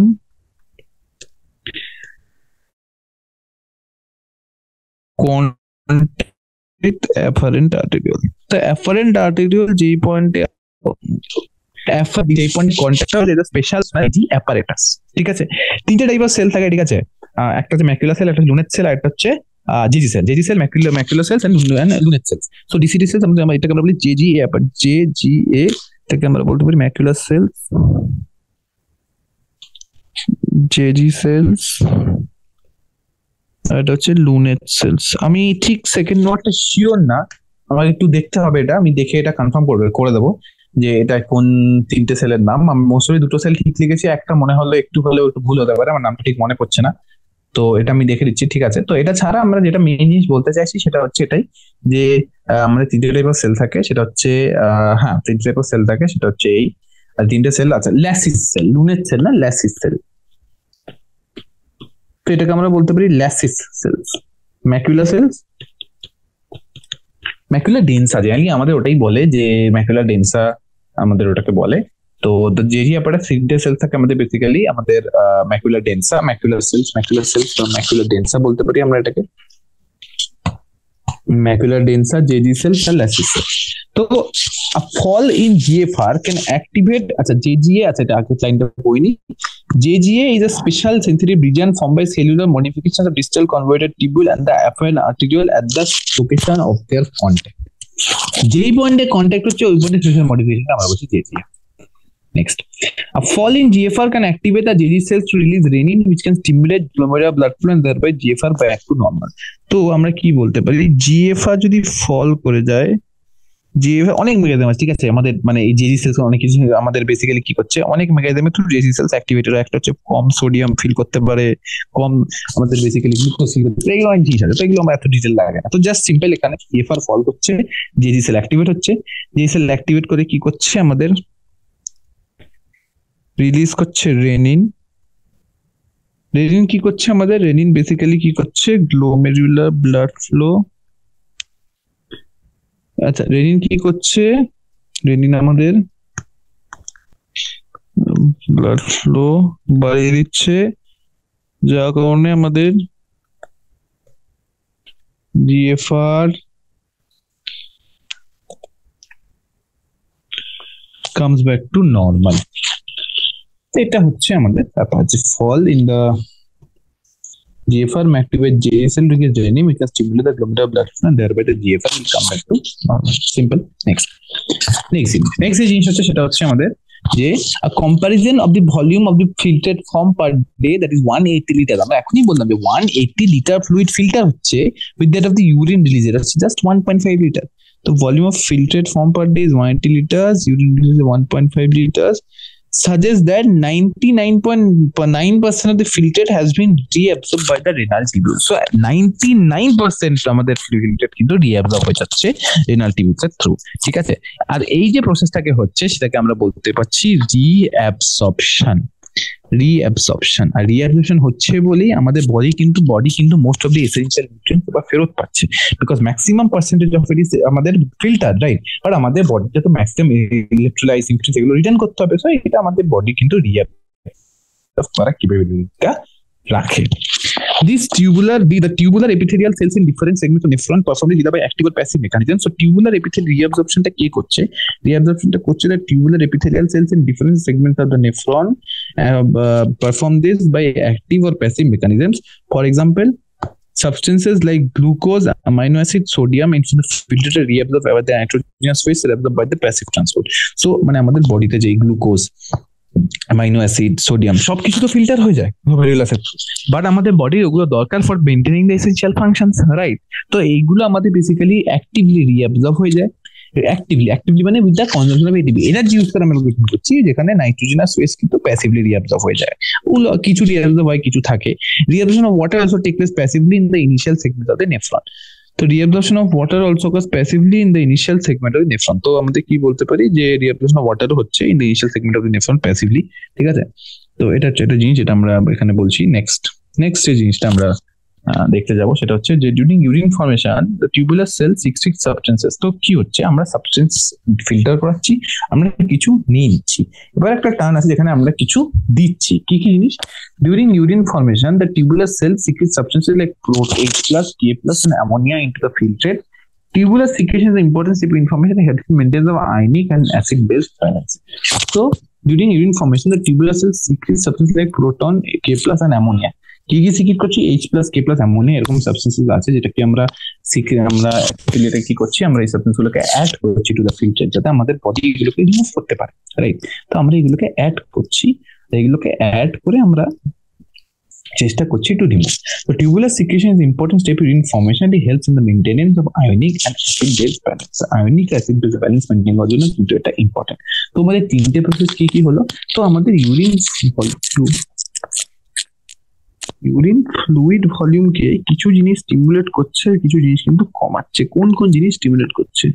contact afferent arteriole. তো afferent arteriole যেই পয়েন্টে যেই পয়েন্টে contact হয় এটা special apparatus, ঠিক আছে? তিনটে টাইপ অফ সেল থাকে, ঠিক আছে? একটা হচ্ছে ম্যাকুলার সেল, একটা লুনেট সেল, আর একটা হচ্ছে JG cell. JG cell, macular cells and lunate cells. So DCT cells আমরা এটাকে আমরা বলি জেজিএ, জেজিএ থেকে আমরা বলতে পারি ম্যাকুলার সেলস, জেজি সেলস, এটা হচ্ছে লুনেট সেলস। আমি ঠিক সেকেন্ড নোটটা শিওর না, আমাকে একটু দেখতে হবে, এটা আমি দেখে এটা কনফার্ম করে দেবো যে এটা কোন তিনটে সেলের নাম। আমি মোস্টলি দুটো সেল ঠিক লিখেছি, একটা মনে হলো একটু হলেও একটু ভুল হতে পারে, আমার নামটা ঠিক মনে পড়ছে না, তো এটা আমি দেখে দিচ্ছি, ঠিক আছে? তো এটা ছাড়া আমরা যেটা মেইন জিনিস বলতে চাইছি সেটা হচ্ছে এটাই যে আমাদের তিনটে টাইপের সেল থাকে, সেটা হচ্ছে হ্যাঁ তিনটে টাইপের সেল থাকে, সেটা হচ্ছে এই আর তিনটে সেল আছে ল্যাসিস সেল, লুনেট সেল না, ল্যাসিস সেল। তো এটাকে আমরা বলতে পারি ল্যাসিস সেলস। ম্যাকুলার সেলস, ম্যাকুলার ডেন্সা, জানি আমাদের ওটাই বলে যে ম্যাকুলার ডেন্সা আমাদের ওটাকে বলে। তো যেই অ্যাপারেটাস তিনটে সেল থাকে আমাদের, বেসিক্যালি আমাদের ম্যাকুলার ডেন্সা, ম্যাকুলার সেলস, ম্যাকুলার ডেন্সা বলতে পারি আমরা এটাকে, ম্যাকুলার ডেন্সা, জেজি সেলস আর ল্যাসিস সেল। তো a fall in GFR can activate, আচ্ছা JGA, আচ্ছা এটা আগে লাইনটা বইনি। JGA is a special sensitive region formed by cellular modifications of distal convoluted tubule and the afferent arteriole at the location of their contact. যেই পয়েন্টে contact হচ্ছে ওই পয়েন্টে স্পেশাল মডিফিকেশন আমরা বলছি JGA। Next, a fall in GFR can activate the JG cells to release renin which can stimulate glomerular blood flow and thereby GFR back to normal. তো আমরা কি বলতে পারি, GFR যদি ফল করে যায়, জিএফআর অনেক মেকানিজম আছে, ঠিক আছে? আমাদের মানে এই জেজি সেলস অনেক কিছু আমাদের বেসিক্যালি কি করছে, অনেক মেকানিজমের থ্রু জেজি সেলস অ্যাক্টিভেটেড। একটা হচ্ছে কম সোডিয়াম ফিল করতে পারে, কম আমাদের বেসিক্যালি গ্লুকোজ ফিল করতে পারে, এগুলো অনেক জিনিস আছে, তো এগুলো আমরা এত ডিটেল লাগে না। তো জাস্ট সিম্পল এখানে জিএফআর ফল করছে, জেজি সেল অ্যাক্টিভেট হচ্ছে, জেজি সেল অ্যাক্টিভেট করে কি করছে আমাদের রিলিজ করছে রেনিন। রেনিন কি করছে আমাদের, রেনিন বেসিক্যালি কি করছে গ্লোমেরুলার ব্লাড ফ্লো, আচ্ছা রেনিন কি করছে, রেনিন আমাদের ব্লাড ফ্লো বাড়িয়ে দিচ্ছে, যার কারণে আমাদের GFR comes back to normal. এটা হচ্ছে আমাদের ব্যাপার যে fall in the GFR may activate JSL to get journey, we can stimulate the glomerular blood flow and thereby the GFR will come back to normal. Simple. Next জিনিস হচ্ছে সেটা হচ্ছে আমাদের যে a comparison of the volume of the filtered form per day, that is 180 litre. আমরা এখনই বললাম যে 180 লিটার ফ্লুইড ফিল্টার হচ্ছে with that of the urine release, এটা হচ্ছে just 1.5 লিটার। তো volume of filtered form per day is 180 liters, urine release is 1.5 liters, suggests that 99.9% of the filtrate has been reabsorbed by the renal tubule. So 99% আমাদের filtrate কিন্তু reabsorb হয়ে যাচ্ছে renal tubules এর through. ঠিক আছে, আর এই যে প্রসেসটাকে হচ্ছে সেটাকে আমরা বলতে পারছি রিঅ্যাবসর্পশন। আর রিঅ্যাবসর্পশন হচ্ছে বলেই আমাদের বডি কিন্তু most of the essential nutrients বা ফেরত পাচ্ছে, because maximum percentage of it is আমাদের ফিল্টার, রাইট? আর আমাদের বডিতে তো ম্যাক্সিমাম ইলেকট্রোলাইট নিউট্রিয়েন্টস এগুলো রিটার্ন করতে হবে, সো এটা আমাদের বডি কিন্তু রিঅ্যাবসর্ব করার ক্যাপাবিলিটিটা রাখে। The tubular epithelial cells in different segments of nephron perform either by active or passive mechanism. So tubular epithelial reabsorption টা কি করছে? Reabsorption টা করছে the tubular epithelial cells in different segments of the nephron perform this by active or passive mechanisms. For example, substances like glucose, amino acid, sodium instead of filtered reabsorb by the nitrogenous phase, reabsorbed by the passive transport. So মানে আমাদের বডিতে যে glucose, amino acid, sodium সবকিছু তো filter হয়ে যায় but আমাদের বডির ওগুলো দরকার for maintaining the essential functions, right? তো এইগুলো আমাদের বেসিক্যালি অ্যাক্টিভলি রিঅ্যাবজর্ব হয়ে যায়। অ্যাক্টিভলি মানে with the consumption of ATP, energy use করে আমরা গ্রহণ করছি, যেখানে নাইট্রোজেনাস ওয়েস্ট কিন্তু প্যাসিভলি রিঅ্যাবজর্ব হয়ে যায়। ওগুলো কিছু রিঅ্যাবজর্ব হয়, কিছু থাকে। Reabsorption of water also take place passively in the initial segment of the nephron. তো reabsorption of water also occurs passively in the initial segment of the nephron. তো আমাদের কি বলতে পারি যে reabsorption of water হচ্ছে in the initial segment of the nephron passively, ঠিক আছে? তো এটা হচ্ছে একটা জিনিস যেটা আমরা এখানে বলছি। নেক্সট যে জিনিসটা আমরা দেখতে যাব সেটা হচ্ছে যে during urine formation the tubular cell secrete substances. তো কি হচ্ছে, আমরা সাবস্টেন্স ফিল্টার করাচ্ছি, আমরা কিছু নিয়ে নিচ্ছি। এবার একটা টার্ন আছে যেখানে আমরা কিছু দিচ্ছি। কি কি জিনিস? During urine formation the tubular cell secrete substances like H+, K+ and ammonia into the filtrate. Tubular secretion is an important step in formation that helps maintain the ionic and acid-base balance. So during urine formation, the tubular cells secrete substances like proton, K+ and ammonia. কি কি secret করছি? H+, K+, ammonia এরকম substances আছে যেটাকে আমরা কি করছি, আমরা এই সাবস্টেন্স গুলোকে অ্যাড করছি টু দ্য ফিল্টার, যাতে আমাদের বডি এগুলোকে রিমুভ করতে পারে, রাইট? তো আমরা এগুলোকে অ্যাড করছি, এগুলোকে অ্যাড করে আমরা চেষ্টা করছি টু রিমুভ। তো tubular secretion is important step in formation, it helps in the maintenance of ionic and acid base balance. Ionic acid base balance maintain করার জন্য কিন্তু এটা ইম্পর্টেন্ট। তো আমাদের তিনটে প্রসেস কি হলো? তো আমাদের ইউরিন ফ্লুইড ভলিউমকে কিছু জিনিস স্টিমুলেট করছে, কিছু জিনিস কিন্তু কমাচ্ছে। কোন কোন জিনিস স্টিমুলেট করছে?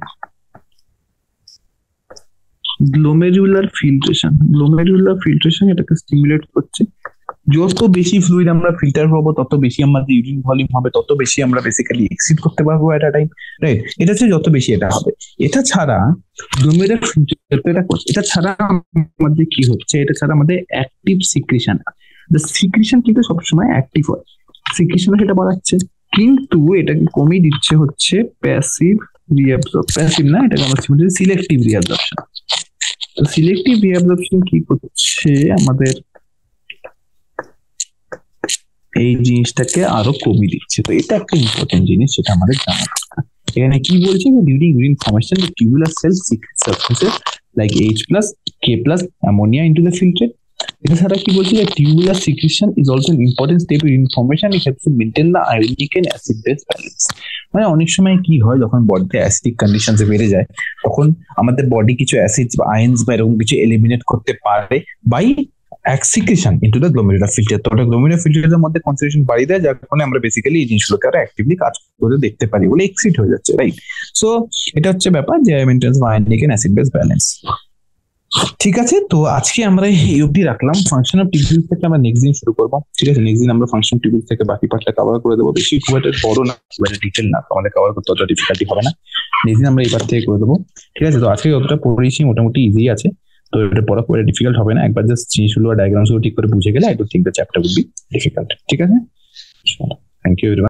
গ্লোমেরুলার ফিল্ট্রেশন এটাকে স্টিমুলেট করছে। যত বেশি ফ্লুইড আমরা ফিল্টার করবো তত বেশি আমাদের ইউরিন ভলিউম হবে, তত বেশি আমরা বেসিক্যালি এক্সিড করতে পারবো এট আ টাইম, রাইট? এটা হচ্ছে যত বেশি এটা হবে। এটা ছাড়া গ্লোমেরুলার ফিল্টার করছে, এটা ছাড়া আমাদের কি হচ্ছে? এটা ছাড়া আমাদের অ্যাক্টিভ সিক্রেশন, সিক্রেশন কিন্তু সবসময় অ্যাক্টিভ হয়, সিক্রেশন সেটা বাড়াচ্ছে, কিন্তু এটাকে কমিয়ে দিচ্ছে হচ্ছে প্যাসিভ না, এটাকে আমরা সিলেক্টিভ রিঅ্যাবজর্পশন। তো সিলেক্টিভ রিঅ্যাবজর্পশন কি করছে? আমাদের এই জিনিসটাকে আরো কমিয়ে দিচ্ছে। তো এটা একটা ইম্পর্টেন্ট জিনিস, সেটা আমাদের জানা দরকার। এখানে কি বলছে? During urine formation the tubular cells secrete substances like H+, K+, ammonia into the filtrate. এটা ছাড়া কি বলছি? Tubular secretion is also an important step in formation, it helps to maintain the ionic and acid base balance. মানে অনেক সময় কি হয়, যখন বডিতে অ্যাসিডিক কন্ডিশনস বেড়ে যায় তখন আমাদের বডি কিছু অ্যাসিডস বা আয়ন্স বা এরকম কিছু এলিমিনেট করতে পারে by secretion into the glomerular filter. তো ওটা গ্লোমেরুলার ফিল্টারের মধ্যে কনসেন্ট্রেশন বাড়িয়ে দেয়, যার কারণে আমরা বেসিক্যালি এই জিনিসগুলোকে আরো অ্যাক্টিভলি কাজ করে দেখতে পারি, বলে এক্সিট হয়ে যাচ্ছে, রাইট? সো এটা হচ্ছে ব্যাপার যে maintains ionic and acid base balance. ঠিক আছে, তো আজকে আমরা এই অবধি রাখলাম। ফাংশন অফ টিউবুলস থেকে আমরা নেক্সট দিন শুরু করবো, ঠিক আছে? নেক্সট দিন আমরা ফাংশন অফ টিউবুলস থেকে বাকি পার্টটা কভার করে দেবো। বেশি খুব একটা বড় না, খুব একটা ডিটেল না, আমাদের কভার করতে অতটা ডিফিকাল্টি হবে না। নেক্সট দিন আমরা এই পার্ট থেকে করে দেবো, ঠিক আছে? তো আজকে যতটা পড়েছি মোটামুটি ইজি আছে, তো এটা পড়া খুব ডিফিকাল্ট হবে না। একবার জাস্ট জিনিসগুলো ডায়াগ্রামস গুলো ঠিক করে বুঝে গেলে I don't think the chapter will be difficult, ঠিক আছে? Thank you everyone.